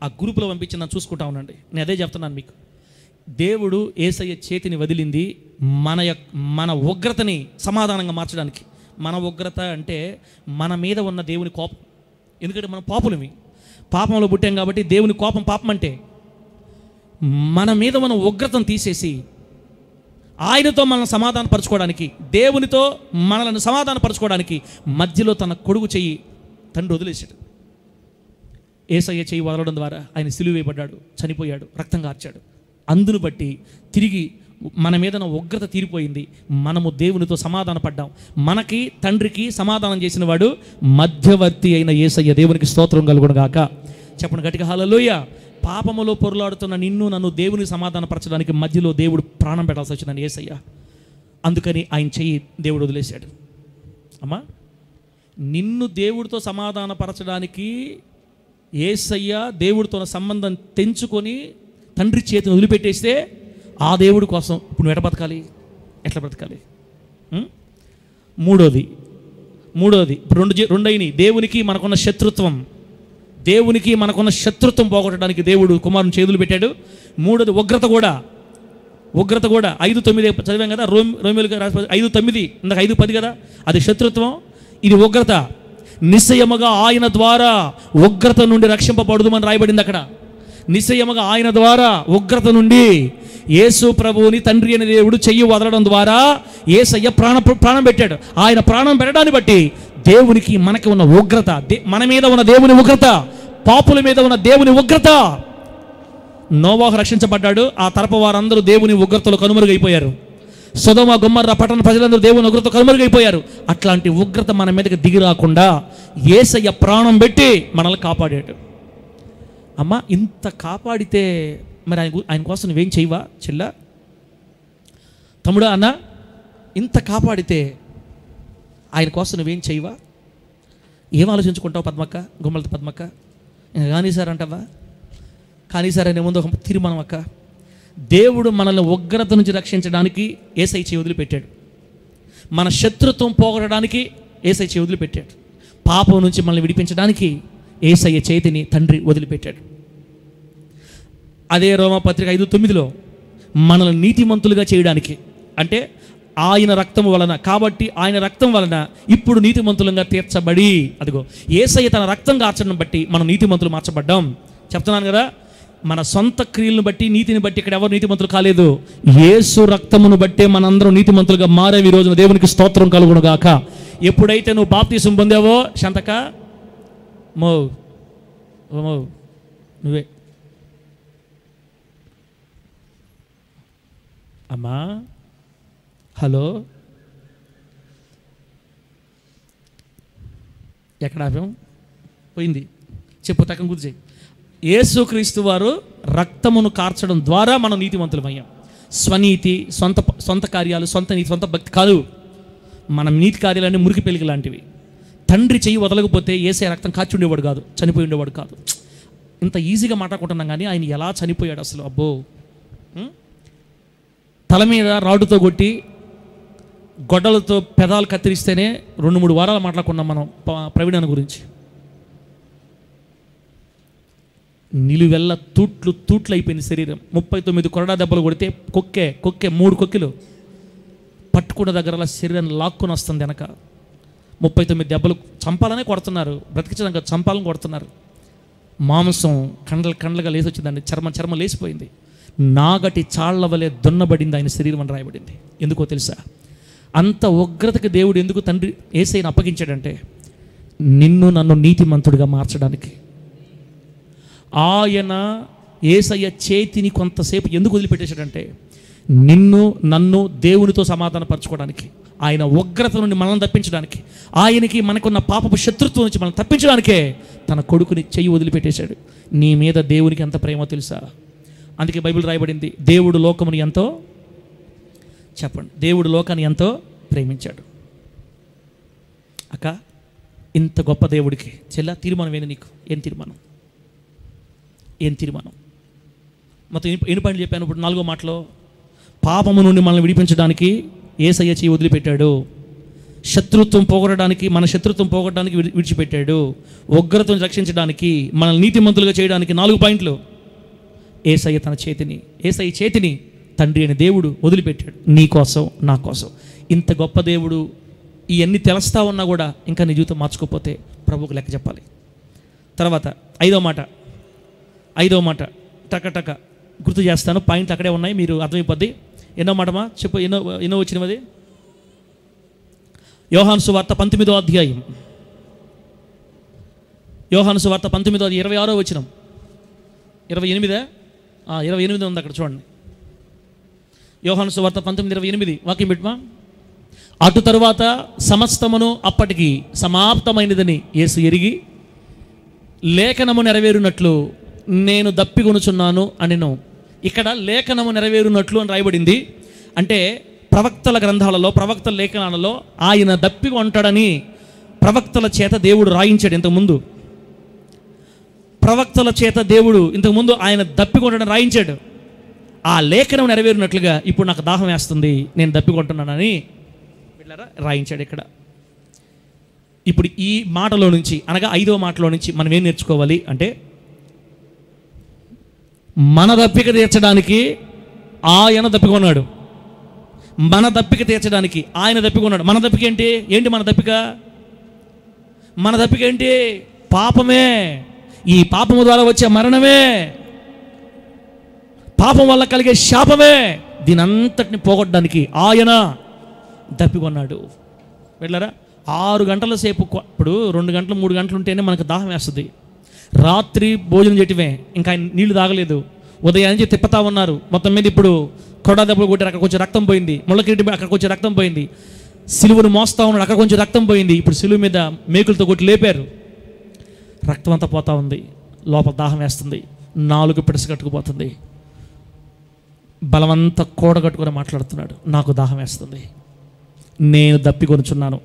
ఆ గ్రూపులో పంపించి నన్ను చూసుకుంటా ఉండండి. నేను అదే చెప్తున్నాను మీకు. దేవుడు యేసయ్య చేతిని వదిలింది మన ఉగ్రతని సమాధానంగా మార్చడానికి. మన ఉగ్రత అంటే మన మీద ఉన్న దేవుని కోపం. ఎందుకంటే మనం పాపులమి, పాపంలో పుట్టాం కాబట్టి దేవుని కోపం పాపం అంటే మన మీద మన ఉగ్రతను తీసేసి ఆయనతో మనల్ని సమాధానపరచుకోవడానికి, దేవునితో మనల్ని సమాధానపరచుకోవడానికి మధ్యలో తన కొడుకు చెయ్యి తండ్రి వదిలేశాడు. యేసయ్య చెయ్యి వదలడం ద్వారా ఆయన సిలువ వేయబడ్డాడు, చనిపోయాడు, రక్తం కార్చాడు. అందును బట్టి తిరిగి మన మీద ఉగ్రత తీరిపోయింది. మనము దేవునితో సమాధాన పడ్డాం. మనకి తండ్రికి సమాధానం చేసిన వాడు మధ్యవర్తి అయిన యేసయ్య. దేవునికి స్తోత్రం కలుగును గాక. చెప్పండి గట్టిగా హల్లెలూయా. పాపములో పొరలాడుతున్న నన్ను దేవుని సమాధానపరచడానికి మధ్యలో దేవుడు ప్రాణం పెట్టాల్సి వచ్చిందని యేసయ్య. అందుకని ఆయన చెయ్యి దేవుడు వదిలేశాడు. అమ్మా, నిన్ను దేవుడితో సమాధానపరచడానికి యేసయ్య దేవుడితో సంబంధం తెంచుకొని తండ్రి చేతిని వదిలిపెట్టేస్తే ఆ దేవుడి కోసం ఇప్పుడు నువ్వు ఎట్లా బ్రతకాలి? మూడోది ఇప్పుడు రెండైన దేవునికి మనకున్న శత్రుత్వం పోగొట్టడానికి దేవుడు కుమారుని చేతులు పెట్టాడు. మూడోది ఉగ్రత కూడా 5:9 చదివాం కదా. రోమియోలుగా 5:9 ఇందాక 5:10 కదా. అది శత్రుత్వం, ఇది ఉగ్రత. నిశ్చయముగా ఆయన ద్వారా ఉగ్రత నుండి రక్షింపబడుదుమని రాయబడింది అక్కడ. నిశ్చయముగా ఆయన ద్వారా ఉగ్రత నుండి యేసు ప్రభువుని తండ్రి అనే దేవుడు చెయ్యి వదలడం ద్వారా యేసయ్య ప్రాణం పెట్టాడు. ఆయన ప్రాణం పెట్టడాన్ని బట్టి దేవునికి మనకి ఉన్న ఉగ్రత, మన మీద ఉన్న దేవుని ఉగ్రత, పాపుల మీద ఉన్న దేవుని ఉగ్రత. నోవాహు రక్షించబడ్డాడు, ఆ తరపు వారందరూ దేవుని ఉగ్రతలో కనుమరుగైపోయారు. సొదొమ గొమొర్రా పట్టణ ప్రజలందరూ దేవుని ఉగ్రత కనుమరుగైపోయారు. అట్లాంటి ఉగ్రత మన మీదకి దిగి రాకుండా యేసయ్య ప్రాణం పెట్టి మనల్ని కాపాడాడు. అమ్మ, ఇంత కాపాడితే మరి ఆయన కోసం నువ్వేం చేయవా చెల్ల? తమ్ముడా, అన్న, ఇంత కాపాడితే ఆయన కోసం నువ్వేం చేయవా? ఏం ఆలోచించుకుంటావు పద్మక్క, గుమ్మలతో పద్మక్క? కానీ సార్ అంటావా? కానీ సార్ అనే ముందు ఒక తీర్మానం అక్క. దేవుడు మనల్ని ఉగ్రత నుంచి రక్షించడానికి యేసయ్య చేయి వదిలిపెట్టాడు. మన శత్రుత్వం పోగొట్టడానికి యేసయ్య చేయి వదిలిపెట్టాడు. పాపం నుంచి మనల్ని విడిపించడానికి యేసయ్య చేతిని తండ్రి వదిలిపెట్టాడు. అదే రోమాపత్రిక 5:9 మనల్ని నీతిమంతులుగా చేయడానికి, అంటే ఆయన రక్తము వలన, కాబట్టి ఆయన రక్తం వలన ఇప్పుడు నీతిమంతులంగా తీర్చబడి, అదిగో యేసయ్య తన రక్తం కార్చడం బట్టి మనం నీతిమంతులు మార్చబడ్డాం. చెప్తున్నాను కదా, మన సొంత క్రియలను బట్టి నీతిని బట్టి ఇక్కడ ఎవరు నీతిమంతులు కాలేదు. యేసు రక్తమును బట్టే మనందరం నీతిమంతులుగా మారేవి. ఈ రోజున దేవునికి స్తోత్రం కలుగును గాక. ఎప్పుడైతే నువ్వు బాప్తీసం పొందావో, శాంతక మో నువ్వే అమ్మా, హలో, ఎక్కడ ఆపాం? పోయింది, చెప్పు, తక్కం గుర్తు చేయి. యేసుక్రీస్తు వారు రక్తమును కార్చడం ద్వారా మనం నీతిమంతులమయ్యాం. స్వనీతి, సొంత కార్యాలు, సొంత నీతి, సొంత భక్తి కాదు. మన నీతి కార్యాలన్నీ మురికి పెలికి లాంటివి. తండ్రి చెయ్యి వదలకపోతే యేసయ్య రక్తం కాచి ఉండేవాడు కాదు, చనిపోయి ఉండేవాడు కాదు. ఇంత ఈజీగా మాట్లాడుకుంటున్నాం కానీ ఆయన ఎలా చనిపోయాడు అసలు. అబ్బో, తల మీద రాడుతో కొట్టి గొడ్డలతో పెదాలు కత్తిరిస్తేనే 2-3 వారాలు మాట్లాడుకున్నాం మనం ప్రవీణాన్ని గురించి. నిలువెల్ల తూట్లు అయిపోయింది శరీరం. 39 కొరడా దెబ్బలు కొడితే కొక్కే 3 కొక్కిలు పట్టుకున్న దగ్గర శరీరాన్ని లాక్కుని వస్తుంది వెనక. 39 దెబ్బలు చంపాలనే కొడుతున్నారు, బ్రతికించడానికి చంపాలని కొడుతున్నారు. మాంసం కండ్లుగా లేసి వచ్చిందండి, చర్మం లేచిపోయింది. నాగటి చాళ్ల వలె దున్నబడింది ఆయన శరీరం అని రాయబడింది. ఎందుకో తెలుసా? అంత ఉగ్రతకి దేవుడు ఎందుకు తండ్రి యేసయ్యను అప్పగించాడంటే నిన్ను నన్ను నీతిమంతుడిగా మార్చడానికి. ఆయన యేసయ్య చేతిని కొంతసేపు ఎందుకు వదిలిపెట్టేశాడంటే నిన్ను నన్ను దేవునితో సమాధానపరచుకోవడానికి, ఆయన ఉగ్రత నుండి మనల్ని తప్పించడానికి, ఆయనకి మనకున్న పాపపు శత్రుత్వం నుంచి మనం తప్పించడానికే తన కొడుకుని చెయ్యి వదిలిపెట్టేశాడు. నీ మీద దేవునికి ఎంత ప్రేమో తెలుసా? అందుకే బైబిల్ రాయబడింది, దేవుడు లోకముని ఎంతో, చెప్పండి, దేవుడు లోకాన్ని ఎంతో ప్రేమించాడు. అక్క, ఇంత గొప్ప దేవుడికి చెల్ల తీర్మానం ఏంది నీకు? ఏం తీర్మానం? మొత్తం ఎన్ని పాయింట్లు చెప్పాను ఇప్పుడు? 4వ మాటలో పాపము నుండి మనల్ని విడిపించడానికి యేసయ్య చెయ్యి వదిలిపెట్టాడు. శత్రుత్వం పోగొట్టడానికి, మన శత్రుత్వం పోగొట్టడానికి విడిచిపెట్టాడు. ఉగ్రతను రక్షించడానికి, మనల్ని నీతిమంతులుగా చేయడానికి 4 పాయింట్లు. యేసయ్య చేతిని తండ్రి అని దేవుడు వదిలిపెట్టాడు నీ కోసం, నా కోసం. ఇంత గొప్ప దేవుడు ఇవన్నీ తెలుస్తా ఉన్నా కూడా ఇంకా నీ జీవితం మార్చుకోకపోతే ప్రభువుకు లెక్క చెప్పాలి. తర్వాత 5వ మాట టక గుర్తు చేస్తాను, పాయింట్లు అక్కడే ఉన్నాయి, మీరు అర్థమైపోద్ది. ఎన్నో మాటమా చెప్పు, ఎన్నో వచ్చినది? యోహాను సువార్త 19వ అధ్యాయం, యోహాను సువార్త 19వ 26వ వచనం, 28 ఉంది అక్కడ చూడండి. యోహాను సువార్త 19:28 వాక్యం పెట్టుమా. అటు తరువాత సమస్తమును అప్పటికి సమాప్తమైనదని యేసు ఎరిగి లేఖనము నెరవేరునట్లు నేను దప్పికొనుచున్నాను అనెను. ఇక్కడ లేఖనము నెరవేరునట్లు అని రాయబడింది. అంటే ప్రవక్తల గ్రంథాలలో, ప్రవక్తల లేఖనాలలో ఆయన దప్పికొంటాడని ప్రవక్తల చేత దేవుడు రాయించాడు. ఇంతకుముందు ప్రవక్తల చేత దేవుడు ఇంతకుముందు ఆయన దప్పికొంటాడని రాయించాడు. ఆ లేఖనం నెరవేరినట్లుగా ఇప్పుడు నాకు దాహం వేస్తుంది, నేను దప్పికొంటున్నానని రాయించాడు ఇక్కడ. ఇప్పుడు ఈ మాటలో నుంచి, అనగా 5వ మాటలో నుంచి మనం ఏం నేర్చుకోవాలి అంటే, మన దప్పిక తీర్చడానికి ఆయన దప్పికొన్నాడు. మన దప్పిక తీర్చడానికి ఆయన దప్పికొన్నాడు. మన దప్పిక ఏంటి? మన దప్పిక ఏంటి? పాపమే. ఈ పాపము ద్వారా వచ్చే మరణమే, పాపం వల్ల కలిగే శాపమే, దీని అంతటిని పోగొట్టడానికి ఆయన దప్పికొన్నాడు. వెళ్ళారా? 6 గంటల సేపు, ఇప్పుడు 2 గంటలు 3 గంటలు ఉంటేనే మనకు దాహం వేస్తుంది. రాత్రి భోజనం చేయటమే, ఇంకా ఆయన నీళ్లు తాగలేదు. ఉదయానికి తిప్పుతా ఉన్నారు. మొత్తం మీద ఇప్పుడు కొడా దెబ్బలు కొట్టారు, అక్కడ కొంచెం రక్తం పోయింది. ముళ్ళకిరీటి అక్కడ కొంచెం రక్తం పోయింది. సిలువను మోస్తా ఉన్నాడు, అక్కడ కొంచెం రక్తం పోయింది. ఇప్పుడు సిలువ మీద మేకులతో కొట్టి లేపారు, రక్తం అంతా పోతా ఉంది. లోపల దాహం వేస్తుంది, నాలుగు పిడస కట్టుకుపోతుంది. బలమంతా కూడగట్టుకొని మాట్లాడుతున్నాడు, నాకు దాహం వేస్తుంది, నేను దప్పికొనుచున్నాను.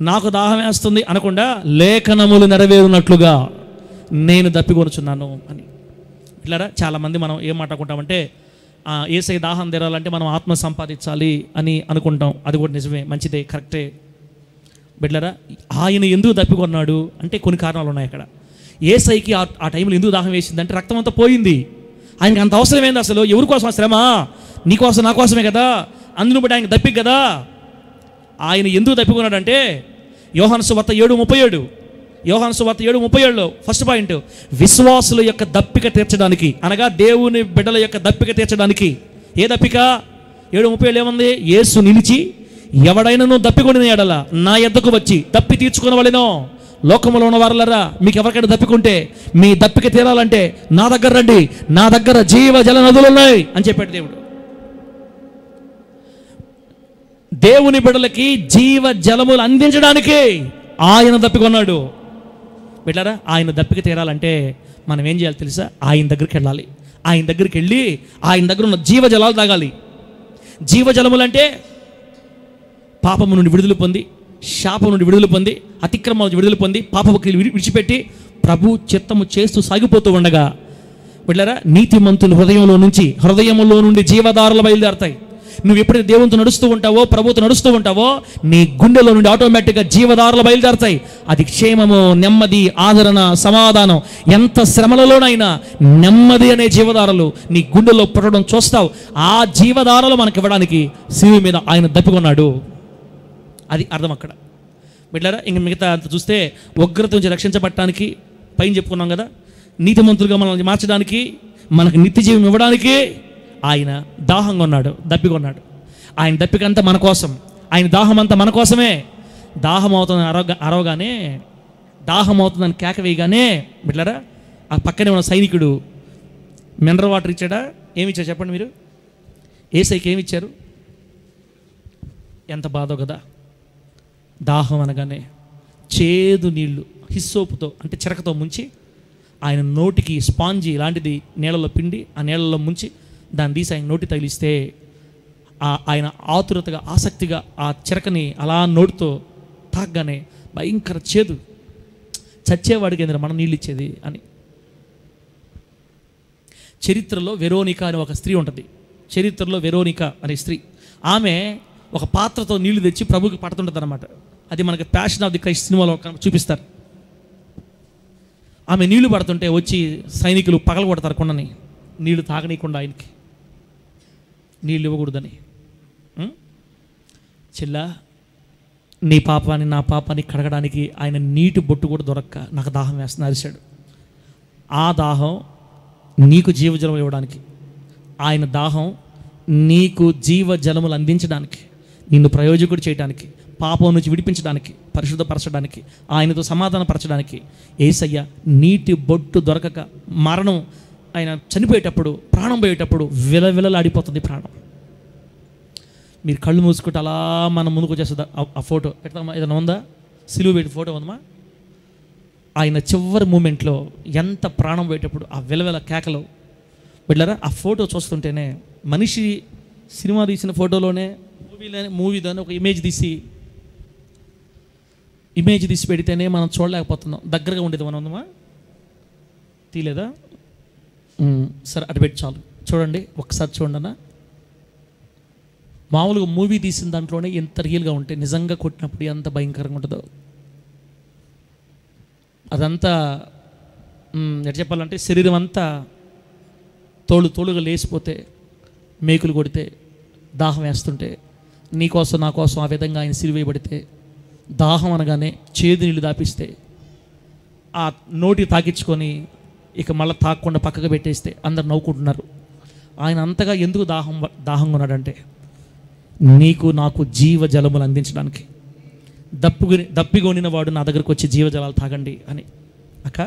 నాకు దాహం వేస్తుంది అనకుండా లేఖనములు నెరవేరునట్లుగా నేను దప్పికొనుచున్నాను అని. ఇట్లారా చాలామంది మనం ఏం మాట్లాడుకుంటామంటే, యేసయ్య దాహం తీరాలంటే మనం ఆత్మ సంపాదించాలి అని అనుకుంటాం. అది కూడా నిజమే, మంచిదే, కరెక్టే. బిడ్డలారా, ఆయన ఎందుకు దప్పికొన్నాడు అంటే కొన్ని కారణాలు ఉన్నాయి అక్కడ. యేసయ్యకి ఆ టైంలో ఎందుకు దాహం వేసింది అంటే రక్తం అంతా పోయింది. ఆయనకి అంత అవసరమైంది అసలు. ఎవరి కోసం శ్రమ? నీకోసం, నా కోసమే కదా. అందును బట్టి ఆయన దప్పిక కదా. ఆయన ఎందుకు దప్పికొన్నాడంటే యోహాను సువార్త 7:37, యోహాను సువార్త 7:37లో ఫస్ట్ పాయింట్, విశ్వాసుల యొక్క దప్పిక తీర్చడానికి, అనగా దేవుని బిడ్డల యొక్క దప్పిక తీర్చడానికి. ఏ దప్పిక? 7:37 ఏముంది? యేసు నిలిచి ఎవడైనాను దప్పికొనిన ఎడల నా యొద్దకు వచ్చి దప్పి తీర్చుకున్న వాళ్ళేనో, లోకములో ఉన్న వారులరా మీకు ఎవరికైనా దప్పికుంటే మీ దప్పిక తీరాలంటే నా దగ్గర రండి, నా దగ్గర జీవ జల నదులు ఉన్నాయి అని చెప్పాడు దేవుడు. దేవుని బిడ్డలకి జీవ జలములు అందించడానికి ఆయన దప్పికొన్నాడు. బిడ్డలారా, ఆయన దప్పిక తీరాలంటే మనం ఏం చేయాలి తెలుసా? ఆయన దగ్గరికి వెళ్ళాలి. ఆయన దగ్గరికి వెళ్ళి ఆయన దగ్గర ఉన్న జీవ జలాలు తాగాలి. జీవజలములు అంటే పాపము నుండి విడుదల పొంది, శాపం నుండి విడుదల పొంది, అతిక్రమం నుంచి విడుదల పొంది, పాపపు క్రియలు విడిచిపెట్టి ప్రభు చిత్తము చేస్తూ సాగిపోతూ ఉండగా బిడ్డలారా, నీతిమంతుల హృదయములో నుండి జీవధారలు బయలుదేరతాయి. నువ్వు ఎప్పుడైతే దేవునితో నడుస్తూ ఉంటావో, ప్రభుతో నడుస్తూ ఉంటావో, నీ గుండెలో నుండి ఆటోమేటిక్గా జీవధారలు బయలుదేరతాయి. అది క్షేమము, నెమ్మది, ఆదరణ, సమాధానం. ఎంత శ్రమలలోనైనా నెమ్మది అనే జీవధారలు నీ గుండెలో పుట్టడం చూస్తావు. ఆ జీవధారలు మనకి ఇవ్వడానికి శిలువ మీద ఆయన దప్పికొన్నాడు. అది అర్థం అక్కడ. బిడ్డలారా, ఇంక మిగతా అంత చూస్తే ఉగ్రత నుంచి రక్షించబడటానికి పైన చెప్పుకున్నాం కదా, నీతిమంతులుగా మనల్ని మార్చడానికి, మనకు నిత్య జీవం ఇవ్వడానికి ఆయన దాహంగా ఉన్నాడు, దప్పికొన్నాడు. ఆయన దప్పిక అంతా మన కోసం, ఆయన దాహం అంతా మన కోసమే. దాహం అవుతుందని అరవగానే, దాహం అవుతుందని కేక వేయగానే బిడ్డలారా, ఆ పక్కనే ఉన్న సైనికుడు మినరల్ వాటర్ ఇచ్చాడా? ఏమి ఇచ్చాడు చెప్పండి మీరు? యేసయ్యకి ఏమి ఇచ్చారు? ఎంత బాధో కదా. దాహం అనగానే చేదు నీళ్లు హిస్సోపుతో అంటే చిరకతో ముంచి ఆయన నోటికి స్పాంజీ లాంటిది నీళ్ళలో పిండి ఆ నీళ్ళలో ముంచి దాన్ని తీసి ఆయన నోటి తగిలిస్తే ఆయన ఆతురతగా ఆసక్తిగా ఆ చిరకని అలా నోటితో తాగ్గానే భయంకర చేదు, చచ్చేవాడికి ఏంటంటే మనం నీళ్ళు ఇచ్చేది అని. చరిత్రలో వెరోనిక అనే ఒక స్త్రీ ఉంటుంది. చరిత్రలో వెరోనిక అనే స్త్రీ, ఆమె ఒక పాత్రతో నీళ్లు తెచ్చి ప్రభుకి పడుతుంటుంది అనమాట. అది మనకి ప్యాషన్ ఆఫ్ ది క్రైస్ట్ సినిమాలో చూపిస్తారు. ఆమె నీళ్లు పడుతుంటే వచ్చి సైనికులు పగలు కొడతారు కొండని, నీళ్లు తాగనీయకుండా ఆయనకి నీళ్ళు ఇవ్వకూడదని. చెల్లా, నీ పాపాన్ని నా పాపాన్ని కడగడానికి ఆయన నీటి బొట్టు కూడా దొరక్క నాకు దాహం వేస్తుంది అరిశాడు. ఆ దాహం నీకు జీవజలం ఇవ్వడానికి, ఆయన దాహం నీకు జీవజలములు అందించడానికి, నిన్ను ప్రయోజకుడు చేయడానికి, పాపం నుంచి విడిపించడానికి, పరిశుద్ధపరచడానికి, ఆయనతో సమాధానపరచడానికి యేసయ్య నీటి బొట్టు దొరకక మరణం, ఆయన చనిపోయేటప్పుడు, ప్రాణం పోయేటప్పుడు విలవిలలాడిపోతుంది ప్రాణం. మీరు కళ్ళు మూసుకుంటే అలా మనం ముందుకు వచ్చేస్తుంది ఆ ఫోటో. ఎట్లా ఏదైనా ఉందా? సిలువ పెట్టి ఫోటో ఉందమ్మా. ఆయన చివరి మూమెంట్లో ఎంత ప్రాణం పోయేటప్పుడు ఆ విలవిల కేకలు బిడ్డలారా, ఆ ఫోటో చూస్తుంటేనే మనిషి సినిమా తీసిన ఫోటోలోనే మూవీలోనే ఒక ఇమేజ్ తీసి పెడితేనే మనం చూడలేకపోతున్నాం. దగ్గరగా ఉండేది మనం ఉందమ్మా, తీయలేదా? సరే అటు పెట్టి చాలు. చూడండి, ఒక్కసారి చూడండి అన్న. మామూలుగా మూవీ తీసిన దాంట్లోనే ఎంత రియల్గా ఉంటే నిజంగా కొట్టినప్పుడు ఎంత భయంకరంగా ఉంటుందో. అదంతా ఎట్లా చెప్పాలంటే శరీరం అంతా తోలుగా లేచిపోతే, మేకులు కొడితే, దాహం వేస్తుంటే, నీకోసం నా కోసం ఆ విధంగా ఆయన సిలువేయబడితే, దాహం అనగానే చేదు నీళ్ళు దాపిస్తే, ఆ నోటి తాకించుకొని ఇక మళ్ళీ తాగకుండా పక్కకు పెట్టేస్తే అందరు నవ్వుకుంటున్నారు. ఆయన అంతగా ఎందుకు దాహంగా ఉన్నాడంటే నీకు నాకు జీవజలములు అందించడానికి. దప్పిగొనిన వాడు నా దగ్గరకు వచ్చి జీవజలాలు తాగండి అని. అక్క,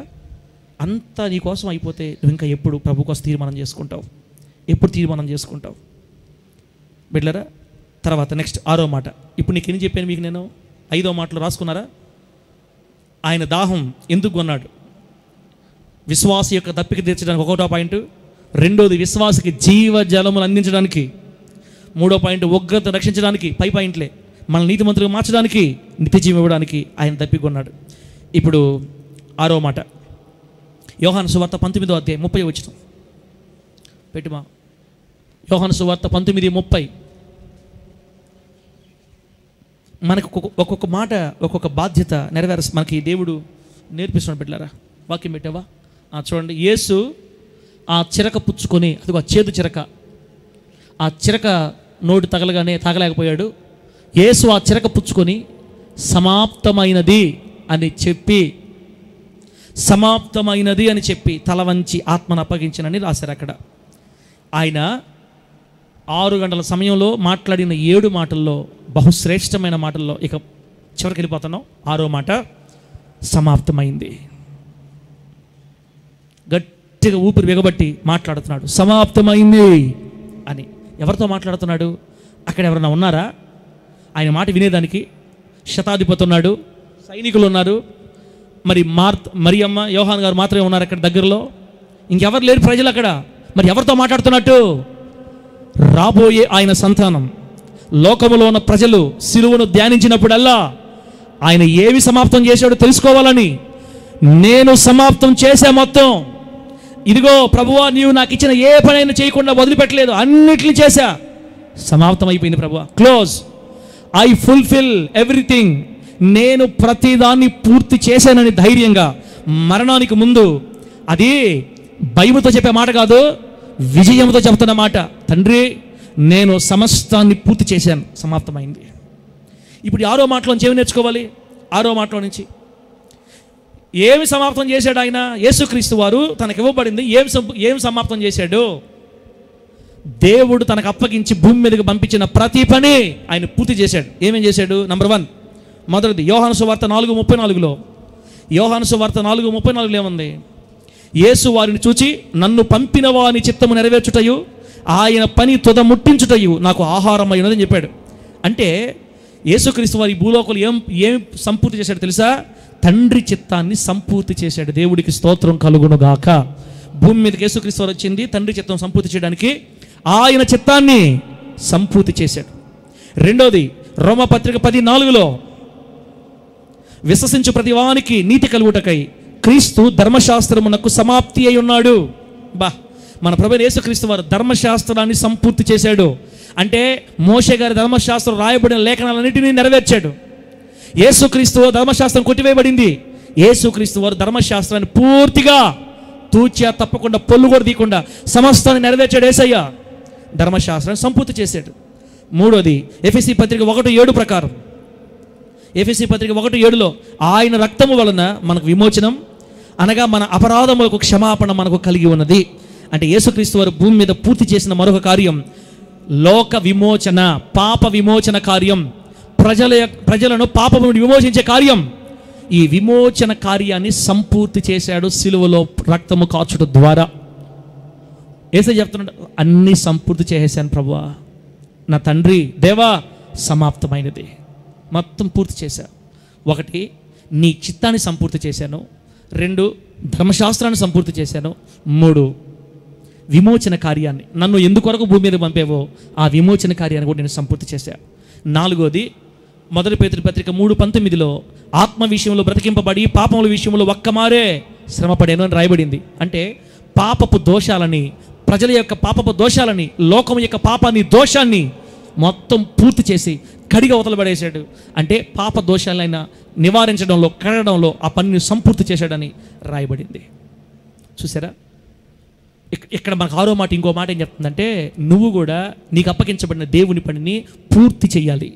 అంతా నీకోసం అయిపోతే నువ్వు ఇంకా ఎప్పుడు ప్రభు కోసం తీర్మానం చేసుకుంటావు? ఎప్పుడు తీర్మానం చేసుకుంటావు బిడ్డలారా? తర్వాత నెక్స్ట్ 6వ మాట. ఇప్పుడు నీకు ఎన్ని చెప్పాను మీకు నేను? 5వ మాటలో రాసుకున్నారా? ఆయన దాహం ఎందుకు కొన్నాడు? విశ్వాస యొక్క దప్పిక తీర్చడానికి 1వ పాయింట్. 2వది విశ్వాసకి జీవజలములు అందించడానికి. 3వ పాయింట్ ఉగ్రత రక్షించడానికి. పై పాయింట్లే మన నీతిమంతులుగా మార్చడానికి, నిత్య జీవం ఇవ్వడానికి ఆయన దప్పిక కొన్నాడు. ఇప్పుడు 6వ మాట, యోహాను సువార్త 19వ అధ్యాయం 30 వచనం పెట్టుమా. యోహాను సువార్త 19:30. మనకు ఒక్కొక్క మాట ఒక్కొక్క బాధ్యత మనకి దేవుడు నేర్పిస్తున్నాడు బిడ్డలారా. వాక్యం పెట్టావా? చూడండి, యేసు ఆ చిరక పుచ్చుకొని, అదిగో ఆ చేదు చిరక, ఆ చిరక నోటి తాగలేకపోయాడు. యేసు ఆ చిరక పుచ్చుకొని సమాప్తమైనది అని చెప్పి తల వంచి ఆత్మను అప్పగించినని రాశారు అక్కడ. ఆయన 6 గంటల సమయంలో మాట్లాడిన 7 మాటల్లో, బహుశ్రేష్టమైన మాటల్లో ఇక చివరికి వెళ్ళిపోతున్నాం. 6వ మాట సమాప్తమైంది. గట్టిగా ఊపిరి బిగబట్టి మాట్లాడుతున్నాడు, సమాప్తమైంది అని. ఎవరితో మాట్లాడుతున్నాడు? అక్కడ ఎవరన్నా ఉన్నారా ఆయన మాట వినేదానికి? శతాధిపతి ఉన్నాడు, సైనికులు ఉన్నారు, మరి మరియమ్మ యోహాన్ గారు మాత్రమే ఉన్నారు అక్కడ దగ్గరలో, ఇంకెవరు లేరు ప్రజలు అక్కడ. మరి ఎవరితో మాట్లాడుతున్నట్టు? రాబోయే ఆయన సంతానం, లోకములో ఉన్న ప్రజలు సిలువను ధ్యానించినప్పుడల్లా ఆయన ఏమి సమాప్తం చేశాడో తెలుసుకోవాలని, నేను సమాప్తం చేసే మొత్తం, ఇదిగో ప్రభువా నీవు నాకు ఇచ్చిన ఏ పనైనా చేయకుండా వదిలిపెట్టలేదు, అన్నిటిని చేశా, సమాప్తం అయిపోయింది ప్రభువా, క్లోజ్, ఐ ఫుల్ఫిల్ ఎవ్రీథింగ్, నేను ప్రతిదాన్ని పూర్తి చేశానని ధైర్యంగా మరణానికి ముందు, అది భయముతో చెప్పే మాట కాదు, విజయంతో చెప్తున్న మాట, తండ్రి నేను సమస్తాన్ని పూర్తి చేశాను, సమాప్తమైంది. ఇప్పుడు 6వ మాటలో నుంచి ఏమి నేర్చుకోవాలి? 6వ మాటలో నుంచి ఏమి సమాప్తం చేశాడు ఆయన? యేసుక్రీస్తు వారు తనకు ఇవ్వబడింది ఏమి సమాప్తం చేశాడు? దేవుడు తనకు అప్పగించి భూమి మీదకి పంపించిన ప్రతి పని ఆయన పూర్తి చేశాడు. ఏమేం చేశాడు? నంబర్ 1, మొదటిది యోహాను సువార్త 4:34లో, యోహాను సువార్త 4:34లో ఏముంది? యేసు వారిని చూచి నన్ను పంపిన వాని చిత్తము నెరవేర్చుటయు ఆయన పని తుద ముట్టించుటయు నాకు ఆహారం అయినదని చెప్పాడు. అంటే యేసుక్రీస్తు వారి భూలోకంలో ఏం సంపూర్తి చేశాడు తెలుసా? తండ్రి చిత్తాన్ని సంపూర్తి చేశాడు. దేవుడికి స్తోత్రం కలుగునుగాక. భూమి మీదకి యేసుక్రీస్తు వారు వచ్చింది తండ్రి చిత్తం సంపూర్తి చేయడానికి, ఆయన చిత్తాన్ని సంపూర్తి చేశాడు. రెండోది రోమపత్రిక 10:4లో విశ్వసించు ప్రతి వానికి నీతి కలుగుటకై క్రీస్తు ధర్మశాస్త్రమునకు సమాప్తి అయి ఉన్నాడు. మన ప్రభువైన యేసుక్రీస్తు వారు ధర్మశాస్త్రాన్ని సంపూర్తి చేశాడు. అంటే మోషే గారి ధర్మశాస్త్రం రాయబడిన లేఖనాలన్నింటినీ నెరవేర్చాడు. యేసుక్రీస్తు ధర్మశాస్త్రం కొట్టివేయబడింది. యేసుక్రీస్తు వారు ధర్మశాస్త్రాన్ని పూర్తిగా తూచా తప్పకుండా పొల్లు కూడా తీయకుండా సమస్తాన్ని నెరవేర్చాడు. యేసయ్య ధర్మశాస్త్రాన్ని సంపూర్తి చేశాడు. మూడోది ఎఫెసీ పత్రిక 1:7 ప్రకారం, ఎఫెసీ పత్రిక 1:7లో ఆయన రక్తము వలన మనకు విమోచనం, అనగా మన అపరాధములకు క్షమాపణ మనకు కలిగి ఉన్నది. అంటే యేసుక్రీస్తు వారు భూమి మీద పూర్తి చేసిన మరొక కార్యం లోక విమోచన, పాప విమోచన కార్యం, ప్రజలను పాపము నుండి విమోచించే కార్యం. ఈ విమోచన కార్యాన్ని సంపూర్తి చేశాడు సిలువలో రక్తము కాచుట ద్వారా. యేసయ్య చెప్తున్నాడు, అన్నీ సంపూర్తి చేసేసాను ప్రభువా, నా తండ్రి దేవా సమాప్తమైనది, మొత్తం పూర్తి చేశా. 1 నీ చిత్తాన్ని సంపూర్తి చేశాను, 2 ధర్మశాస్త్రాన్ని సంపూర్తి చేశాను, 3 విమోచన కార్యాన్ని, నన్ను ఎందుకొరకు భూమి మీద పంపేవో ఆ విమోచన కార్యాన్ని కూడా నేను సంపూర్తి చేశాను. 4వది 1 పేతురు పత్రిక 3:19లో ఆత్మ విషయంలో బ్రతికింపబడి పాపముల విషయంలో ఒక్కమారే శ్రమపడాను అని రాయబడింది. అంటే పాపపు దోషాలని, ప్రజల యొక్క పాపపు దోషాలని, లోకం యొక్క పాపాన్ని దోషాన్ని మొత్తం పూర్తి చేసి కడిగా వదలబడేశాడు. అంటే పాప దోషాలైనా నివారించడంలో, కడగడంలో ఆ పనిని సంపూర్తి చేశాడని రాయబడింది. చూసారా? ఇక్కడ మనకు 6వ మాట ఇంకో మాట ఏం చెప్తుందంటే, నువ్వు కూడా నీకు అప్పగించబడిన దేవుని పనిని పూర్తి చేయాలి.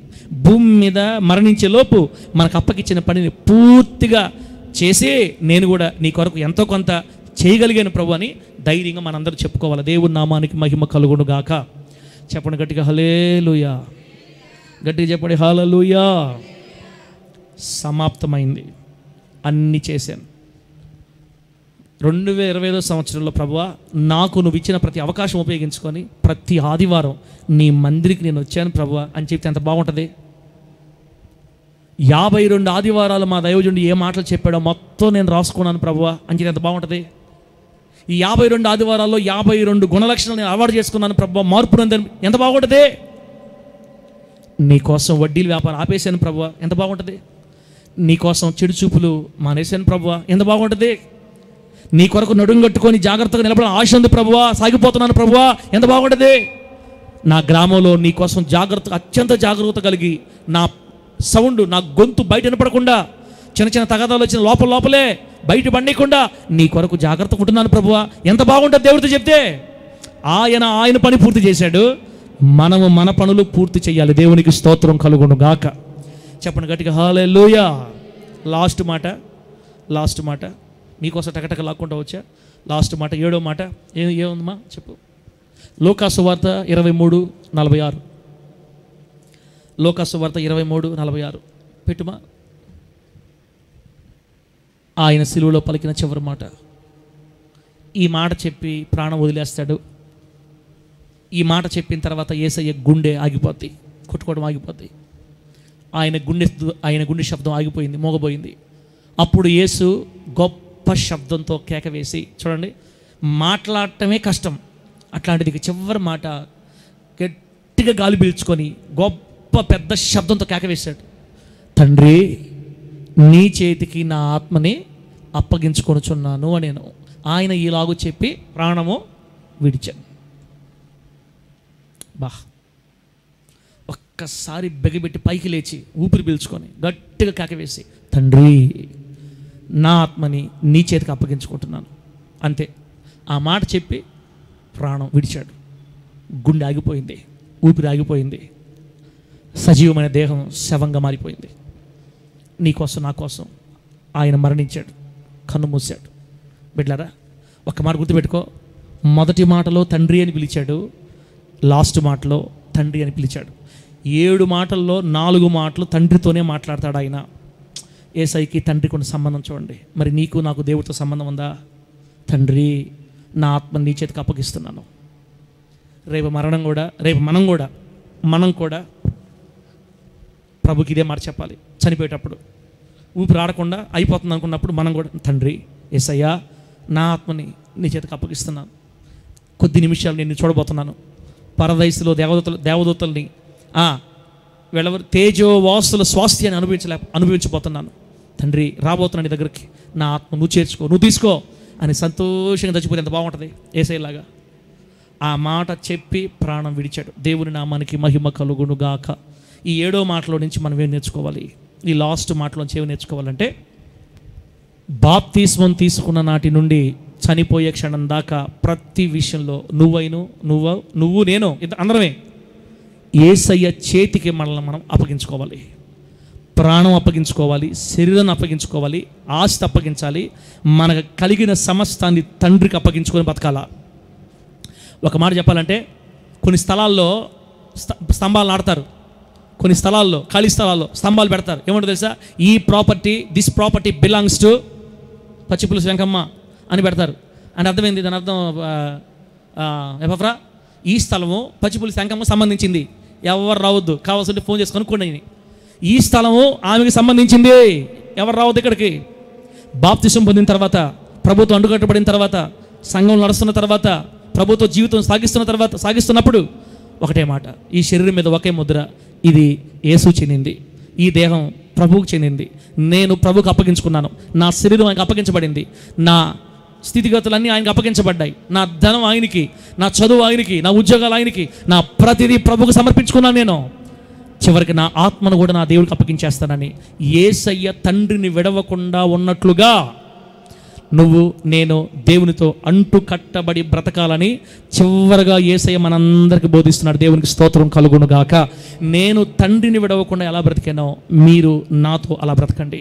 భూమి మీద మరణించే లోపు మనకు అప్పగించిన పనిని పూర్తిగా చేసి నేను కూడా నీ కొరకు ఎంతో కొంత చేయగలిగాను ప్రభు అని ధైర్యంగా మనందరూ చెప్పుకోవాలి. దేవుని నామానికి మహిమ కలుగును గాక. చెప్పండి గట్టిగా హల్లెలూయా, గట్టిగా చెప్పండి హల్లెలూయా. సమాప్తమైంది, అన్నీ చేశాను. 2025 సంవత్సరంలో ప్రభువా నాకు నువ్వు ఇచ్చిన ప్రతి అవకాశం ఉపయోగించుకొని ప్రతి ఆదివారం నీ మందిరికి నేను వచ్చాను ప్రభువా అని చెప్తే ఎంత బాగుంటుంది. 52 ఆదివారాలు మా దైవజనుడు ఏ మాటలు చెప్పాడో మొత్తం నేను రాసుకున్నాను ప్రభువా అని చెప్తే ఎంత బాగుంటుంది. ఈ 52 ఆదివారాల్లో 52 గుణలక్షణాలు నేను అలవాటు చేసుకున్నాను ప్రభువా, మార్పు పొందాను, ఎంత బాగుంటుంది. నీకోసం వడ్డీల వ్యాపారం ఆపేశాను ప్రభువా, ఎంత బాగుంటుంది. నీకోసం చెడు చూపులు మానేశాను ప్రభువా, ఎంత బాగుంటుంది. నీ కొరకు నడుం కట్టుకొని జాగ్రత్తగా నిలబడిన ఆశ ఉంది ప్రభువా, సాగిపోతున్నాను ప్రభువా, ఎంత బాగుంటుంది. నా గ్రామంలో నీ కోసం అత్యంత జాగ్రత్త కలిగి నా సౌండ్, నా గొంతు బయట వినపడకుండా, చిన్న చిన్న తగాదాలు వచ్చిన లోపలే బయట పండకుండా నీ కొరకు జాగ్రత్తగా ఉంటున్నాను ప్రభువా, ఎంత బాగుంటుంది. దేవుడితో చెప్తే ఆయన పని పూర్తి చేశాడు, మనము మన పనులు పూర్తి చేయాలి. దేవునికి స్తోత్రం కలుగును గాక. చెప్పండి గట్టిగా హల్లెలూయా. లాస్ట్ మాట మీకోసం టకటక లాక్కుంటా వచ్చా. లాస్ట్ మాట, 7వ మాట ఏముందమ్మా చెప్పు. లూకాసు వార్త 23:46. లూకాసు వార్త 23:46 పెట్టుమా. ఆయన సిలువలో పలికిన చివరి మాట. ఈ మాట చెప్పి ప్రాణం వదిలేస్తాడు. ఈ మాట చెప్పిన తర్వాత యేసయ్య గుండె ఆగిపోద్ది, కొట్టుకోవడం ఆగిపోద్ది. ఆయన గుండె శబ్దం ఆగిపోయింది, మోగబోయింది. అప్పుడు యేసు గొప్ప శబ్దంతో కేక వేసి, చూడండి మాట్లాడటమే కష్టం, అట్లాంటిది చివరి మాట గట్టిగా గాలి పీల్చుకొని గొప్ప పెద్ద శబ్దంతో కేక వేశాడు. తండ్రి, నీ చేతికి నా ఆత్మని అప్పగించుకొనుచున్నాను అని నేను. ఆయన ఇలాగూ చెప్పి ప్రాణము విడిచాను. ఒక్కసారి బెగబెట్టి పైకి లేచి ఊపిరి పీల్చుకొని గట్టిగా కేకవేసి, తండ్రి, నా ఆత్మని నీ చేతికి అప్పగించుకుంటున్నాను. అంతే. ఆ మాట చెప్పి ప్రాణం విడిచాడు. గుండె ఆగిపోయింది, ఊపిరి ఆగిపోయింది, సజీవమైన దేహం శవంగా మారిపోయింది. నీకోసం నా కోసం ఆయన మరణించాడు, కన్ను మూసాడు. బిడ్డలారా, ఒక్క మాట గుర్తుపెట్టుకో. మొదటి మాటలో తండ్రి అని పిలిచాడు, లాస్ట్ మాటలో తండ్రి అని పిలిచాడు. 7 మాటల్లో 4 మాటలు తండ్రితోనే మాట్లాడతాడు ఆయన. యేసయ్యకి తండ్రికి ఉన్న సంబంధం చూడండి. మరి నీకు నాకు దేవుడితో సంబంధం ఉందా? తండ్రి, నా ఆత్మని నీ చేతికి అప్పగిస్తున్నాను. రేపు మనం కూడా ప్రభుకి ఇదే మాట చెప్పాలి. చనిపోయేటప్పుడు ఊపిరి ఆడకుండా అయిపోతుంది అనుకున్నప్పుడు మనం కూడా, తండ్రి యేసయ్యా, నా ఆత్మని నీ చేతికి అప్పగిస్తున్నాను. కొద్ది నిమిషాలు నేను చూడబోతున్నాను. పరదైసులో దేవదూతల్ని వెళ్ళవరు తేజోవాసుల స్వాస్థ్యాన్ని అనుభవించబోతున్నాను. తండ్రి, రాబోతున్నాను నీ దగ్గరికి. నా ఆత్మ నువ్వు చేర్చుకో, నువ్వు తీసుకో అని సంతోషంగా చచ్చిపోతే ఎంత బాగుంటుంది యేసయ్యలాగా. ఆ మాట చెప్పి ప్రాణం విడిచాడు. దేవుని నామానికి మహిమ కలుగును గాక. ఈ 7వ మాటలో నుంచి మనం ఏం నేర్చుకోవాలి? ఈ లాస్ట్ మాటలోంచి ఏమి నేర్చుకోవాలంటే, బాప్తిస్మం తీసుకున్న నాటి నుండి చనిపోయే క్షణం దాకా ప్రతి విషయంలో నువ్వు నేను అందరమే యేసయ్య చేతికి మనల్ని మనం అప్పగించుకోవాలి. ప్రాణం అప్పగించుకోవాలి, శరీరాన్ని అప్పగించుకోవాలి, ఆస్తి అప్పగించాలి, మనకు కలిగిన సమస్తాన్ని తండ్రికి అప్పగించుకొని బతకాలా. ఒక మాట చెప్పాలంటే, కొన్ని స్థలాల్లో స్తంభాలు నాడతారు, కొన్ని స్థలాల్లో ఖాళీ స్థలాల్లో స్తంభాలు పెడతారు. ఏమంటో తెలుసా? This property belongs to Pachipulusu Venkamma అని పెడతారు. అని అర్థమైంది. దాని అర్థం ఎఫ్రా, ఈ స్థలము పచ్చిపులుసు వెంకమ్మ సంబంధించింది, ఎవరు రావద్దు, కావాల్సింటే ఫోన్ చేసుకొని కొనండి. ఈ స్థలము ఆమెకి సంబంధించింది, ఎవరు రావద్దు ఇక్కడికి. బాప్తిసం పొందిన తర్వాత, ప్రభుత్వం అంటుకట్టబడిన తర్వాత, సంఘం నడుస్తున్న తర్వాత, ప్రభుత్వ జీవితం సాగిస్తున్నప్పుడు ఒకటే మాట, ఈ శరీరం మీద ఒకే ముద్ర, ఇది యేసు చెందింది, ఈ దేహం ప్రభువుకు చెందింది, నేను ప్రభువుకు అప్పగించుకున్నాను, నా శరీరం ఆయనకు అప్పగించబడింది, నా స్థితిగతులన్నీ ఆయనకు అప్పగించబడ్డాయి, నా ధనం ఆయనకి, నా చదువు ఆయనకి, నా ఉద్యోగాలు ఆయనకి, నా ప్రతిదీ ప్రభువుకు సమర్పించుకున్నాను. నేను చివరికి నా ఆత్మను కూడా నా దేవుడికి అప్పగించేస్తానని యేసయ్య తండ్రిని విడవకుండా ఉన్నట్లుగా నేను దేవునితో అంటు కట్టబడి బ్రతకాలని చివరిగా యేసయ్య మనందరికి బోధిస్తున్నాడు. దేవునికి స్తోత్రం కలుగును గాక. నేను తండ్రిని విడవకుండా ఎలా బ్రతికానో మీరు నాతో అలా బ్రతకండి.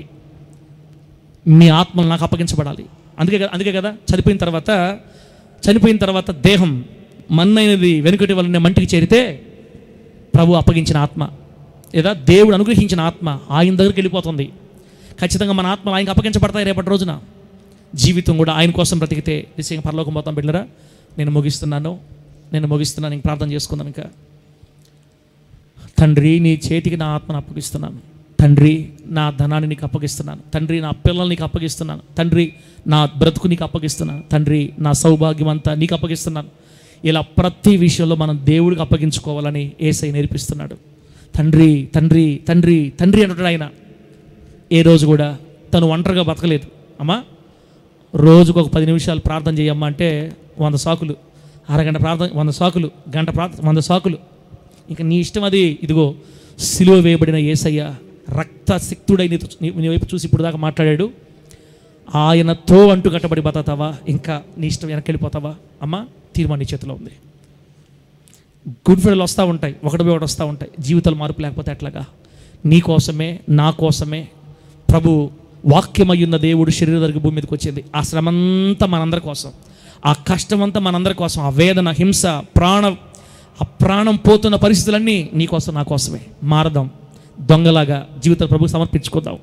మీ ఆత్మలు నాకు అప్పగించబడాలి. అందుకే కదా చనిపోయిన తర్వాత దేహం మన్నైనది వెనుకటి వలన మంటికి చేరితే ప్రభు అప్పగించిన ఆత్మ లేదా దేవుడు అనుగ్రహించిన ఆత్మ ఆయన దగ్గరికి వెళ్ళిపోతుంది. ఖచ్చితంగా మన ఆత్మలు ఆయనకు అప్పగించబడతాయి. రేపటి రోజున జీవితం కూడా ఆయన కోసం బ్రతికితే నిశ్చయంగా పరలోకం పోతాం. బిడ్డరా, నేను ముగిస్తున్నాను. ఇంక ప్రార్థన చేసుకుందాం. ఇంకా తండ్రి, నీ చేతికి నా ఆత్మను అప్పగిస్తున్నాను. తండ్రి, నా ధనాన్ని నీకు అప్పగిస్తున్నాను. తండ్రి, నా పిల్లల్ని నీకు అప్పగిస్తున్నాను. తండ్రి, నా బ్రతుకు నీకు అప్పగిస్తున్నాను. తండ్రి, నా సౌభాగ్యం అంతా నీకు అప్పగిస్తున్నాను. ఇలా ప్రతి విషయంలో మనం దేవుడికి అప్పగించుకోవాలని యేసయ్య నేర్పిస్తున్నాడు. తండ్రి తండ్రి తండ్రి తండ్రి అంటాడు ఆయన. ఏ రోజు కూడా తను ఒంటరిగా బతకలేదు. అమ్మా, రోజుకు ఒక 10 నిమిషాలు ప్రార్థన చేయమ్మా అంటే 100 సాకులు, అరగంట ప్రార్థన 100 సాకులు, గంట ప్రార్థన 100 సాకులు. ఇంకా నీ ఇష్టం అది. ఇదిగో సిలువ వేయబడిన యేసయ్య రక్త శక్తుడై నీ వైపు చూసి ఇప్పుడు దాకా మాట్లాడాడు. ఆయనతో అంటు కట్టబడి బతావా, ఇంకా నీ ఇష్టం వెనక్కి వెళ్ళిపోతావా? అమ్మా, తీర్మానం నీ చేతిలో ఉంది. గుడ్ ఫ్రైడేలు వస్తూ ఉంటాయి, ఒకటి వస్తూ ఉంటాయి. జీవితాలు మార్పు లేకపోతే ఎట్లాగా? నీ కోసమే నా కోసమే ప్రభు వాక్యమయ్యున్న దేవుడు శరీరధరికి భూమి మీదకి వచ్చింది. ఆ శ్రమంతా మనందరి కోసం, ఆ కష్టమంతా మనందరి కోసం, ఆ వేదన, హింస, ప్రాణం పోతున్న పరిస్థితులన్నీ నీ కోసం నా కోసమే. మారదాం, దొంగలాగా జీవితాలు ప్రభుకు సమర్పించుకుందాం.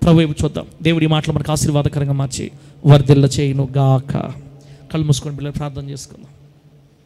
ప్రభు వైపు చూద్దాం. దేవుడి మాటలు మనకు ఆశీర్వాదకరంగా మార్చి వర్ధిల్ల చేయును గాక. కళ్ళు మూసుకొని పిల్లలు ప్రార్థన చేసుకుందాం.